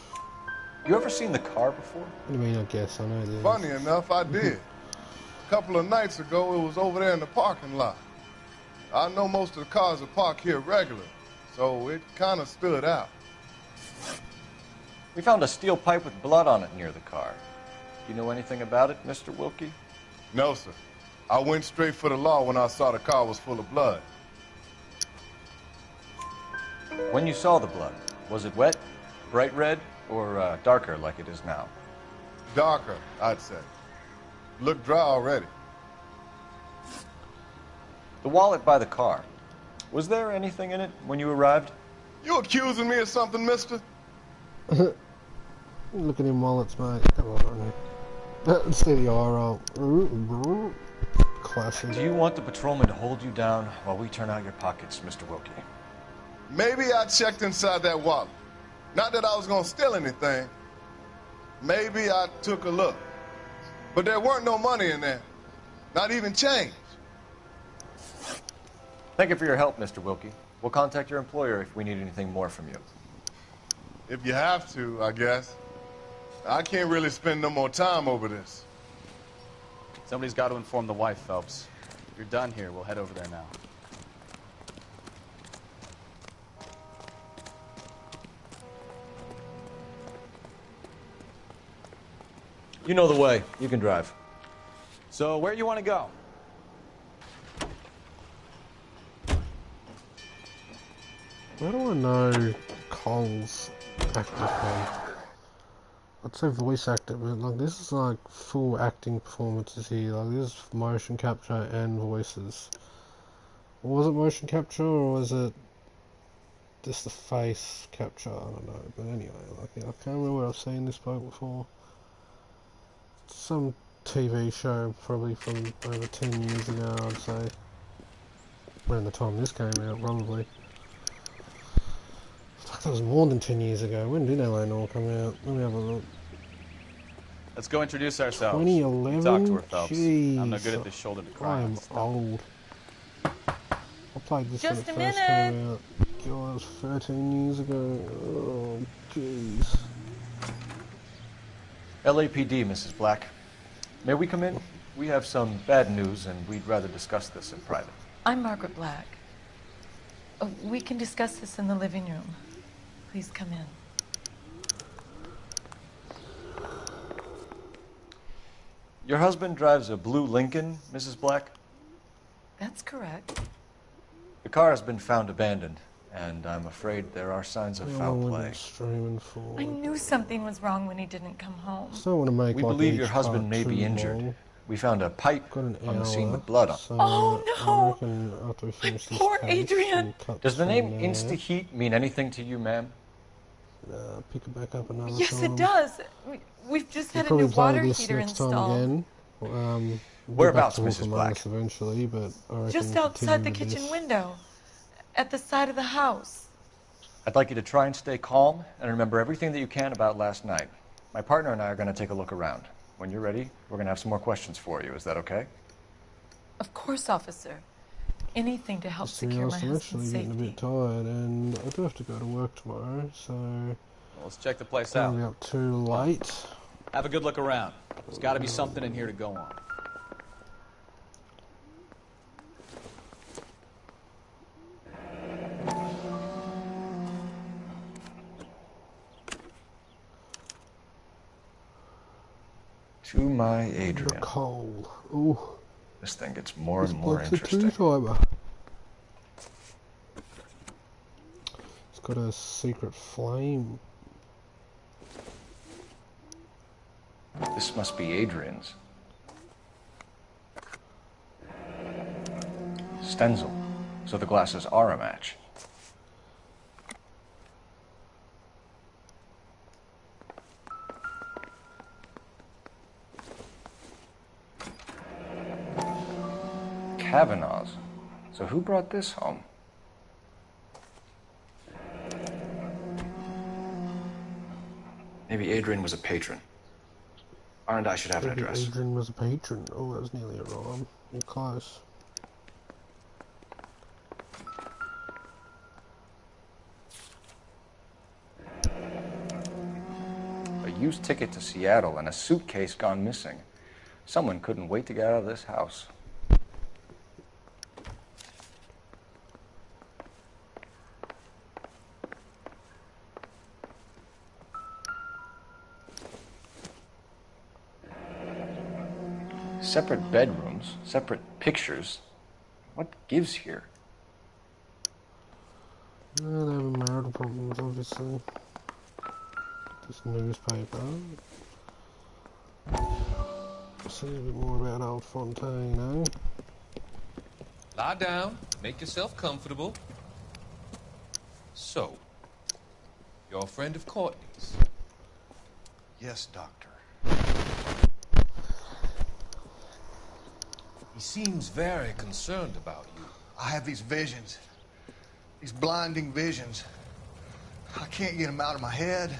You ever seen the car before? What do you mean, I guess? I know this. Funny enough, I did. A couple of nights ago, it was over there in the parking lot. I know most of the cars are parked here regularly, so it kind of stood out. We found a steel pipe with blood on it near the car. Do you know anything about it, Mr. Wilkie? No, sir. I went straight for the law when I saw the car was full of blood. When you saw the blood, was it wet, bright red, or darker like it is now? Darker, I'd say. Looked dry already. The wallet by the car. Was there anything in it when you arrived? You accusing me of something, mister? Look at him wallets, mate. Come on. See the eye roll. Classic. Do you want the patrolman to hold you down while we turn out your pockets, Mr. Wilkie? Maybe I checked inside that wallet. Not that I was gonna steal anything. Maybe I took a look. But there weren't no money in there. Not even change. Thank you for your help, Mr. Wilkie. We'll contact your employer if we need anything more from you. If you have to, I guess. I can't really spend no more time over this. Somebody's got to inform the wife, Phelps. If you're done here, we'll head over there now. You know the way. You can drive. So, where you want to go? Where do I know Cole's actor from? I'd say voice actor, but like this is like full acting performances here. Like this is motion capture and voices. Or was it motion capture or was it just the face capture? I don't know. But anyway, like I can't remember where I've seen this bloke before. Some TV show probably from over 10 years ago, I'd say. Around the time this came out, probably. That was more than 10 years ago. When did LA Noire come out? Let me have a look. Let's go introduce ourselves. 2011? Talk to her, Phelps. Jeez. I'm no good at this shoulder to cry on I'm stuff. old. I played this Just when a it first minute. came out. God, it was 13 years ago. Oh, jeez. LAPD, Mrs. Black. May we come in? We have some bad news, and we'd rather discuss this in private. I'm Margaret Black. We can discuss this in the living room. Please come in. Your husband drives a blue Lincoln, Mrs. Black? That's correct. The car has been found abandoned, and I'm afraid there are signs of foul play. Streaming for. I knew something was wrong when he didn't come home. I still want to make We like believe each your husband may part be too injured. long. We found a pipe Got an on the scene hour, with blood on it. so Oh, no. I reckon after we finish this poor case, Adrian. we'll cut Does the from name there. Insta-Heat mean anything to you, ma'am? Pick it back up another Yes, time. it does. We've just We'll had a new probably play water this heater next time installed. again. We'll get Whereabouts, back to Mrs. Wolf Black? Among Us eventually, but I reckon Just we'll outside the continue with kitchen this. window. At the side of the house. I'd like you to try and stay calm and remember everything that you can about last night. My partner and I are going to take a look around. When you're ready, we're going to have some more questions for you. Is that okay? Of course, officer. Anything to help Just to be secure my honest, I'm actually husband's getting a safety. bit tired, and I do have to go to work tomorrow, so Well, let's check the place don't out. be up too late. Have a good look around. There's got to be something in here to go on. To my Adrian. Coal. Ooh. This thing gets more and This more bloke's a interesting. two-timer. It's got a secret flame. This must be Adrian's. Stenzel. So the glasses are a match. Kavanaugh's. So who brought this home? Maybe Adrian was a patron. R&I should have an Maybe address. Adrian was a patron. Oh, that was nearly a rhyme. You're close. A used ticket to Seattle and a suitcase gone missing. Someone couldn't wait to get out of this house. Separate bedrooms, separate pictures. What gives here? Well, they're having marital problems, obviously. This newspaper. See a bit more about old Fontaine, eh? Lie down, make yourself comfortable. So, you're a friend of Courtney's? Yes, Doctor. He seems very concerned about you. I have these visions. These blinding visions. I can't get them out of my head.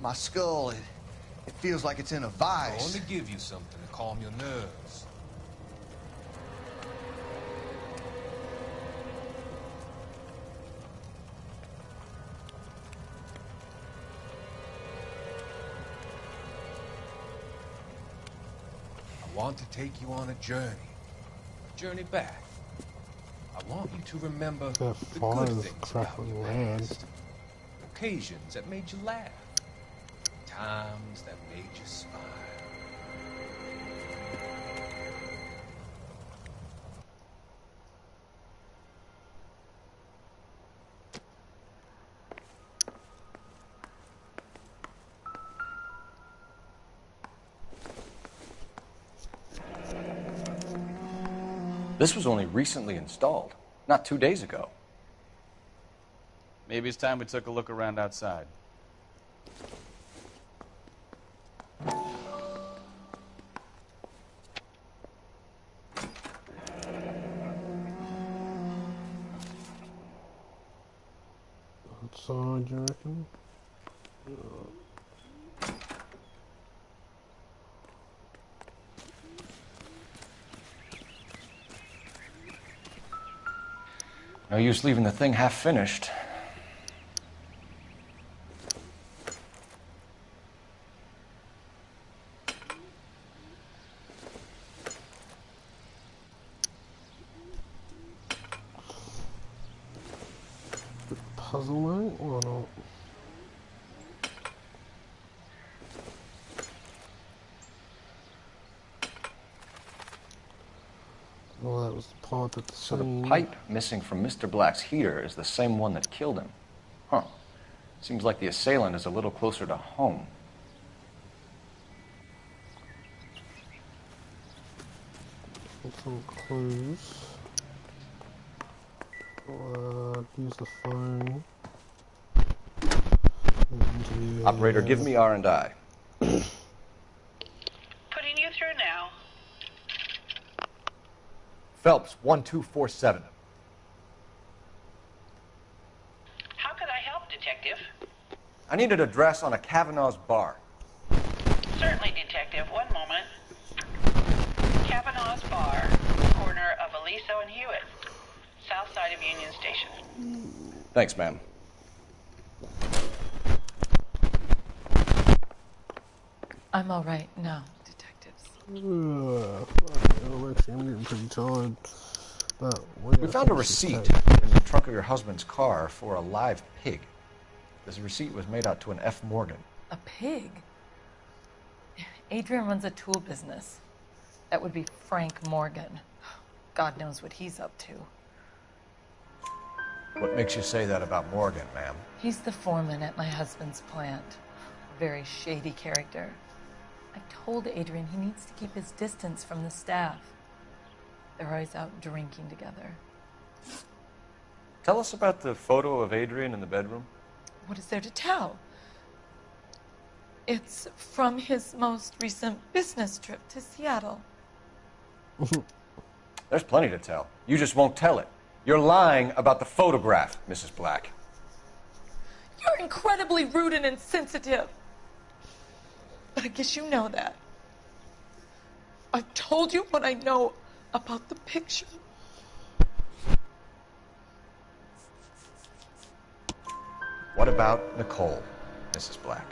My skull, it feels like it's in a I vice. want to give you something to calm your nerves. I want to take you on a journey back. I want you to remember That the fire good is things crackling about your loud. past. Occasions that made you laugh. Times that made you smile. This was only recently installed, not 2 days ago. Maybe it's time we took a look around outside. outside, do you reckon? No use leaving the thing half finished. Puzzle, mate, or not? Well, that was the pipe at the So the scene. pipe missing from Mr. Black's heater is the same one that killed him. Huh. Seems like the assailant is a little closer to home. Some clues. Use the phone. Operator, give me R&I. Putting you through now. Phelps, 1247. How could I help, Detective? I need an address on a Kavanaugh's bar. Certainly, Detective. One moment. Kavanaugh's Bar, corner of Aliso and Hewitt, south side of Union Station. Thanks, ma'am. I'm all right now, detectives. Actually, I'm getting pretty tired. But We found a receipt in the trunk of your husband's car for a live pig. This receipt was made out to an F. Morgan. A pig? Adrian runs a tool business. That would be Frank Morgan. God knows what he's up to. What makes you say that about Morgan, ma'am? He's the foreman at my husband's plant. A very shady character. I told Adrian he needs to keep his distance from the staff. They're always out drinking together. Tell us about the photo of Adrian in the bedroom. What is there to tell? It's from his most recent business trip to Seattle. There's plenty to tell. You just won't tell it. You're lying about the photograph, Mrs. Black. You're incredibly rude and insensitive. But I guess you know that. I've told you what I know about the picture. What about Nicole, Mrs. Black?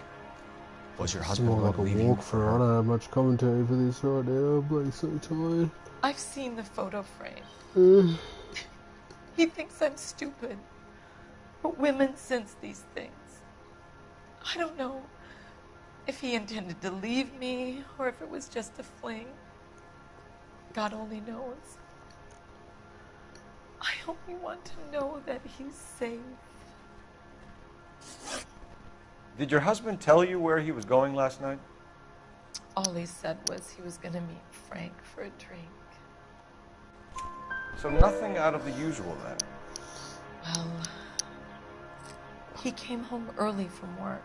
Was your It's husband more like a leaving walk for. I don't have much commentary for this right now. I'm bloody so tired. I've seen the photo frame. He thinks I'm stupid. But women sense these things. I don't know if he intended to leave me or if it was just a fling. God only knows. I only want to know that he's safe. Did your husband tell you where he was going last night? All he said was he was going to meet Frank for a drink. So nothing out of the usual then. Well, he came home early from work.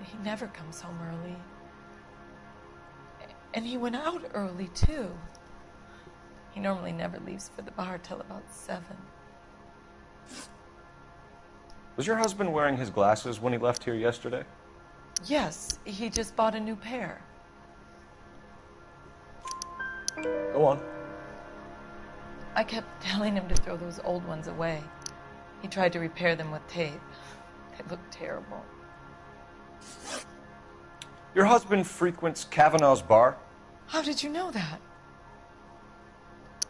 He never comes home early. And he went out early, too. He normally never leaves for the bar till about 7. Was your husband wearing his glasses when he left here yesterday? Yes, he just bought a new pair. Go on. I kept telling him to throw those old ones away. He tried to repair them with tape. They looked terrible. Your husband frequents Kavanaugh's bar? How did you know that?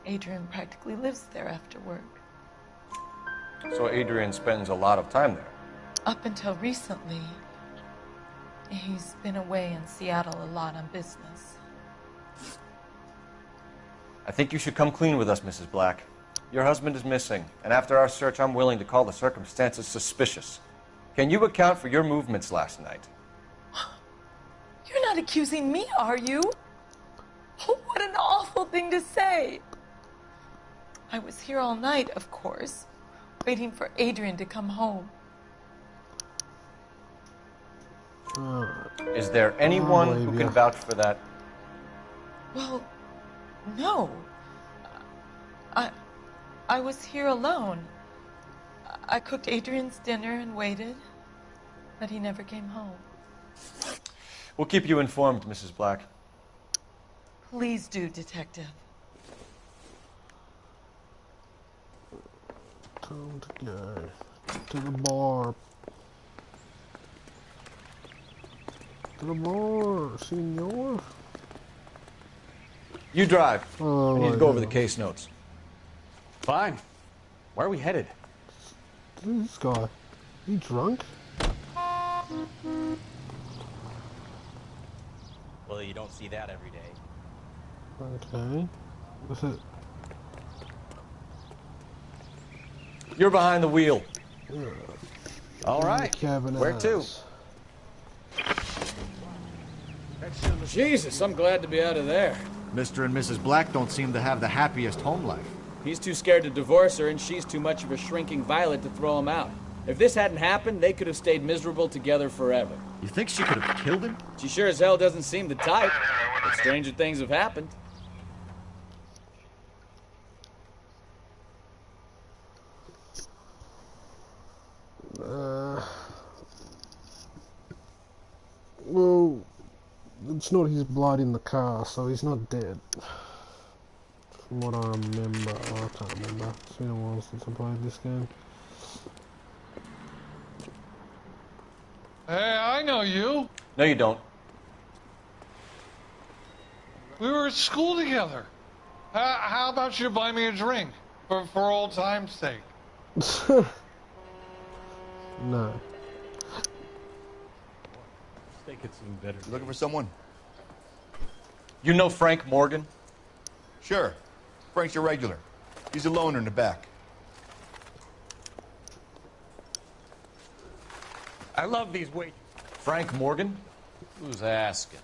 Adrian practically lives there after work. So Adrian spends a lot of time there. Up until recently, he's been away in Seattle a lot on business. I think you should come clean with us, Mrs. Black. Your husband is missing, and after our search, I'm willing to call the circumstances suspicious. Can you account for your movements last night? You're not accusing me, are you? Oh, what an awful thing to say. I was here all night, of course, waiting for Adrian to come home. Is there anyone who can vouch for that? Well, no. I was here alone. I cooked Adrian's dinner and waited, but he never came home. We'll keep you informed, Mrs. Black. Please do, Detective. Time to go to the bar. To the bar, senor. You drive. Oh, I need to go over the case notes. Fine. Where are we headed? This guy. He drunk? Well, you don't see that every day. Okay. What's it? You're behind the wheel. All right. Where to? Jesus, I'm glad to be out of there. Mr. and Mrs. Black don't seem to have the happiest home life. He's too scared to divorce her, and she's too much of a shrinking violet to throw him out. If this hadn't happened, they could have stayed miserable together forever. You think she could have killed him? She sure as hell doesn't seem the type. But stranger things have happened. Well, it's not his blood in the car, so he's not dead. From what I remember, I can't remember. It's been a while since I played this game. Hey, I know you. No, you don't. We were at school together. How about you buy me a drink for old time's sake? No. They could seem better. You looking for someone? You know Frank Morgan? Sure. Frank's your regular. He's a loner in the back. I love these waiters. Frank Morgan? Who's asking?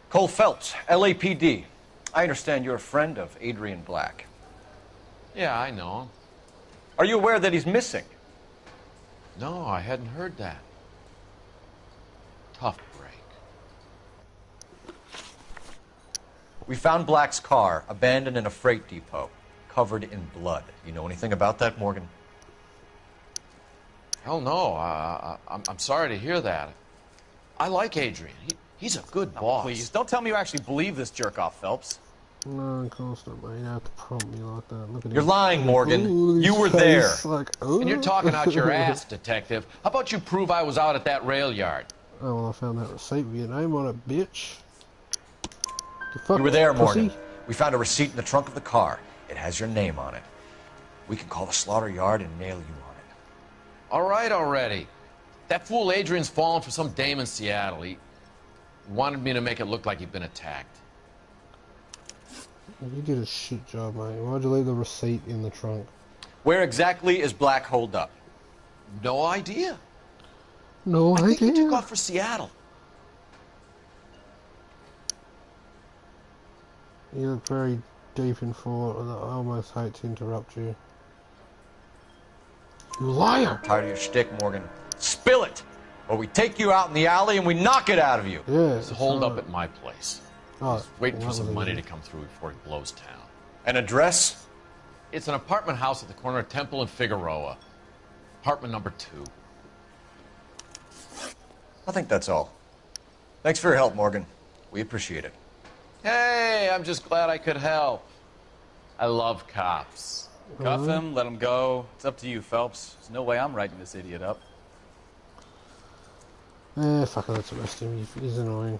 Cole Phelps, LAPD. I understand you're a friend of Adrian Black. Yeah, I know him. Are you aware that he's missing? No, I hadn't heard that. Tough break. We found Black's car, abandoned in a freight depot, covered in blood. You know anything about that, Morgan? Hell no. I'm sorry to hear that. I like Adrian. He's a good boss. Please, don't tell me you actually believe this jerk-off, Phelps. No, of course not, mate. You don't have to prompt me like that. Look at You're him. lying, Morgan. Ooh, You were face, there. Like, And you're talking out your ass, detective. How about you prove I was out at that rail yard? Oh, well, I found that receipt with your name on it, bitch. The fuck, You were there, pussy? Morgan. We found a receipt in the trunk of the car. It has your name on it. We can call the slaughter yard and nail you on it. All right already. That fool Adrian's fallen for some dame in Seattle. He wanted me to make it look like he'd been attacked. You did a shit job, mate. Why'd you leave the receipt in the trunk? Where exactly is Black holed up? No idea. No I think he idea. took off for Seattle. You look very deep in thought, and I almost hate to interrupt you. You liar! I'm tired of your shtick, Morgan. Spill it! Or we take you out in the alley and we knock it out of you. Yeah. He's holed up at my place. Oh, He's waiting well, for some that was money easy. to come through before he blows town. An address? It's an apartment house at the corner of Temple and Figueroa. Apartment number 2. I think that's all. Thanks for your help, Morgan. We appreciate it. Hey, I'm just glad I could help. I love cops. Cuff him, let him go. It's up to you, Phelps. There's no way I'm writing this idiot up. Fuck it, let's arrest him. He's annoying.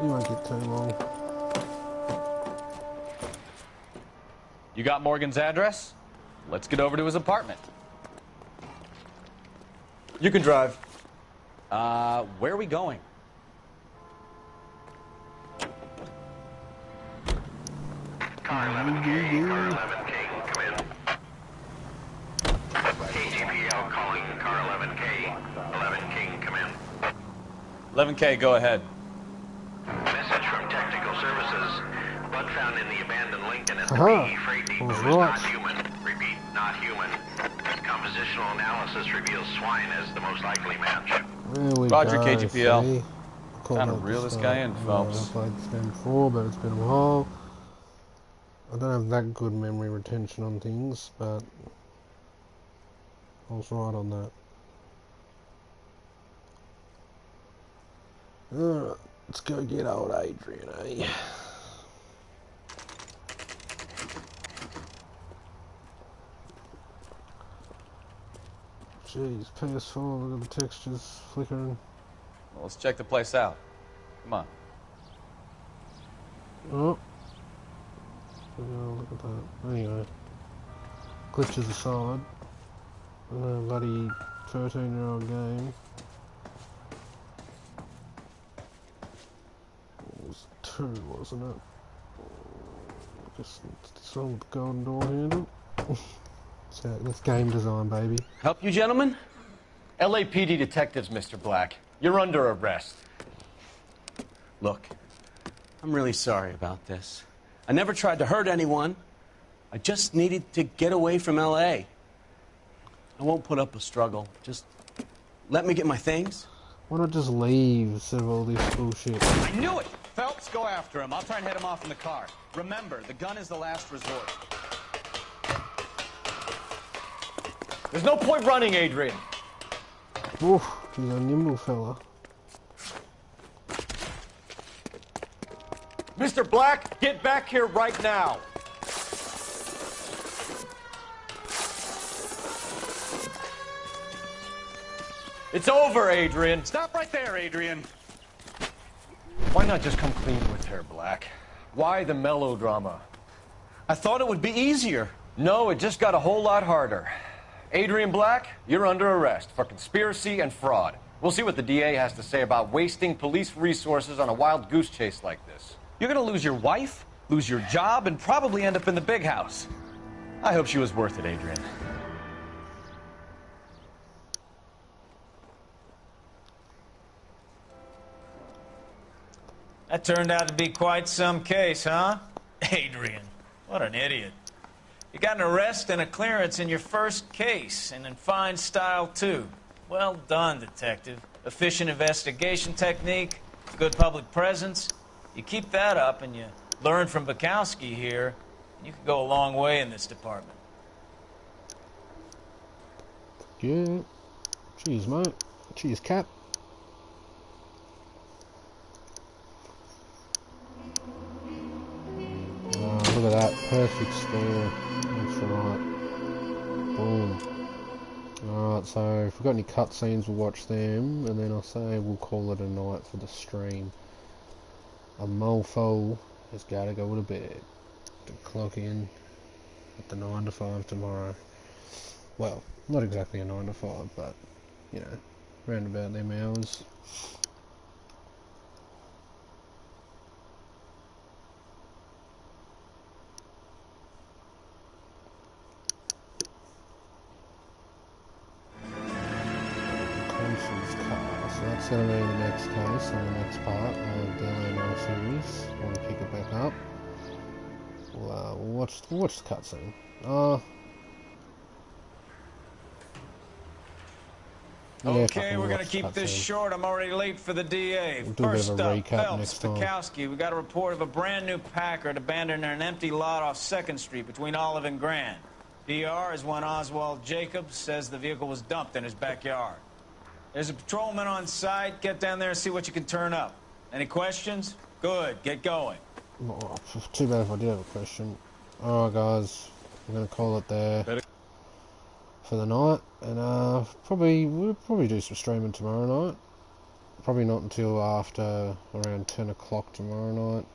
He won't get too long. You got Morgan's address? Let's get over to his apartment. You can drive. Where are we going? Car 11K, car 11K, come in. KGPL calling car 11K, 11K, come in. 11K, go ahead. Message from Technical Services. Blood found in the abandoned Lincoln at the Aha. PE freight depot Was is right. not human. Repeat, not human. Compositional analysis reveals swine as the most likely match. There we Roger, go, KGPL. see? Trying to reel this guy in, Phelps. I've played this game before, but it's been a while. I don't have that good memory retention on things, but I was right on that. Alright, let's go get old Adrian, eh? Jeez, PS4, look at the textures flickering. Well, let's check the place out. Come on. Oh. Look at that. Anyway. Glitches aside. Bloody 13-year-old game. It was 2, wasn't it? I guess it's wrong with the golden door handle. So that's game design, baby. Help you, gentlemen? LAPD detectives, Mr. Black. You're under arrest. Look, I'm really sorry about this. I never tried to hurt anyone. I just needed to get away from LA. I won't put up a struggle. Just let me get my things. Why not just leave instead of all this bullshit? I knew it! Phelps, go after him. I'll try and head him off in the car. Remember, the gun is the last resort. There's no point running, Adrian. Oof, he's a nimble fella. Mr. Black, get back here right now. It's over, Adrian. Stop right there, Adrian. Why not just come clean with her, Black? Why the melodrama? I thought it would be easier. No, it just got a whole lot harder. Adrian Black, you're under arrest for conspiracy and fraud. We'll see what the DA has to say about wasting police resources on a wild goose chase like this. You're gonna lose your wife, lose your job, and probably end up in the big house. I hope she was worth it, Adrian. That turned out to be quite some case, huh? Adrian, what an idiot. You got an arrest and a clearance in your first case, and in fine style, too. Well done, detective. Efficient investigation technique, good public presence. You keep that up and you learn from Bukowski here, you could go a long way in this department. Yeah. Cheers, mate. Cheers, Cap. Look at that. Perfect score. That's right. Boom. Alright, so if we've got any cutscenes, we'll watch them, and then I'll say we'll call it a night for the stream. A mofo has got to go to bed to clock in at the 9 to 5 tomorrow. Well, not exactly a 9 to 5, but, you know, round about them hours. That's going to be the next case and the next part of the Noire series. When we pick it back up, we'll watch the cutscene. Okay, we're gonna keep this short. I'm already late for the DA. First up, Phelps, Bukowski. We got a report of a brand new Packard abandoned in an empty lot off 2nd Street between Olive and Grand. PR is one Oswald Jacobs says the vehicle was dumped in his backyard. There's a patrolman on site. Get down there and see what you can turn up. Any questions? Good. Get going. Oh, too bad if I did have a question. Alright guys, we're going to call it there for the night. And we'll probably do some streaming tomorrow night. Probably not until after around 10 o'clock tomorrow night.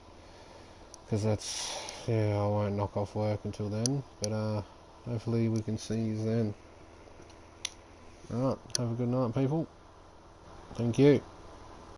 Because that's, yeah, I won't knock off work until then. But hopefully we can see you then. Alright, have a good night, people. Thank you.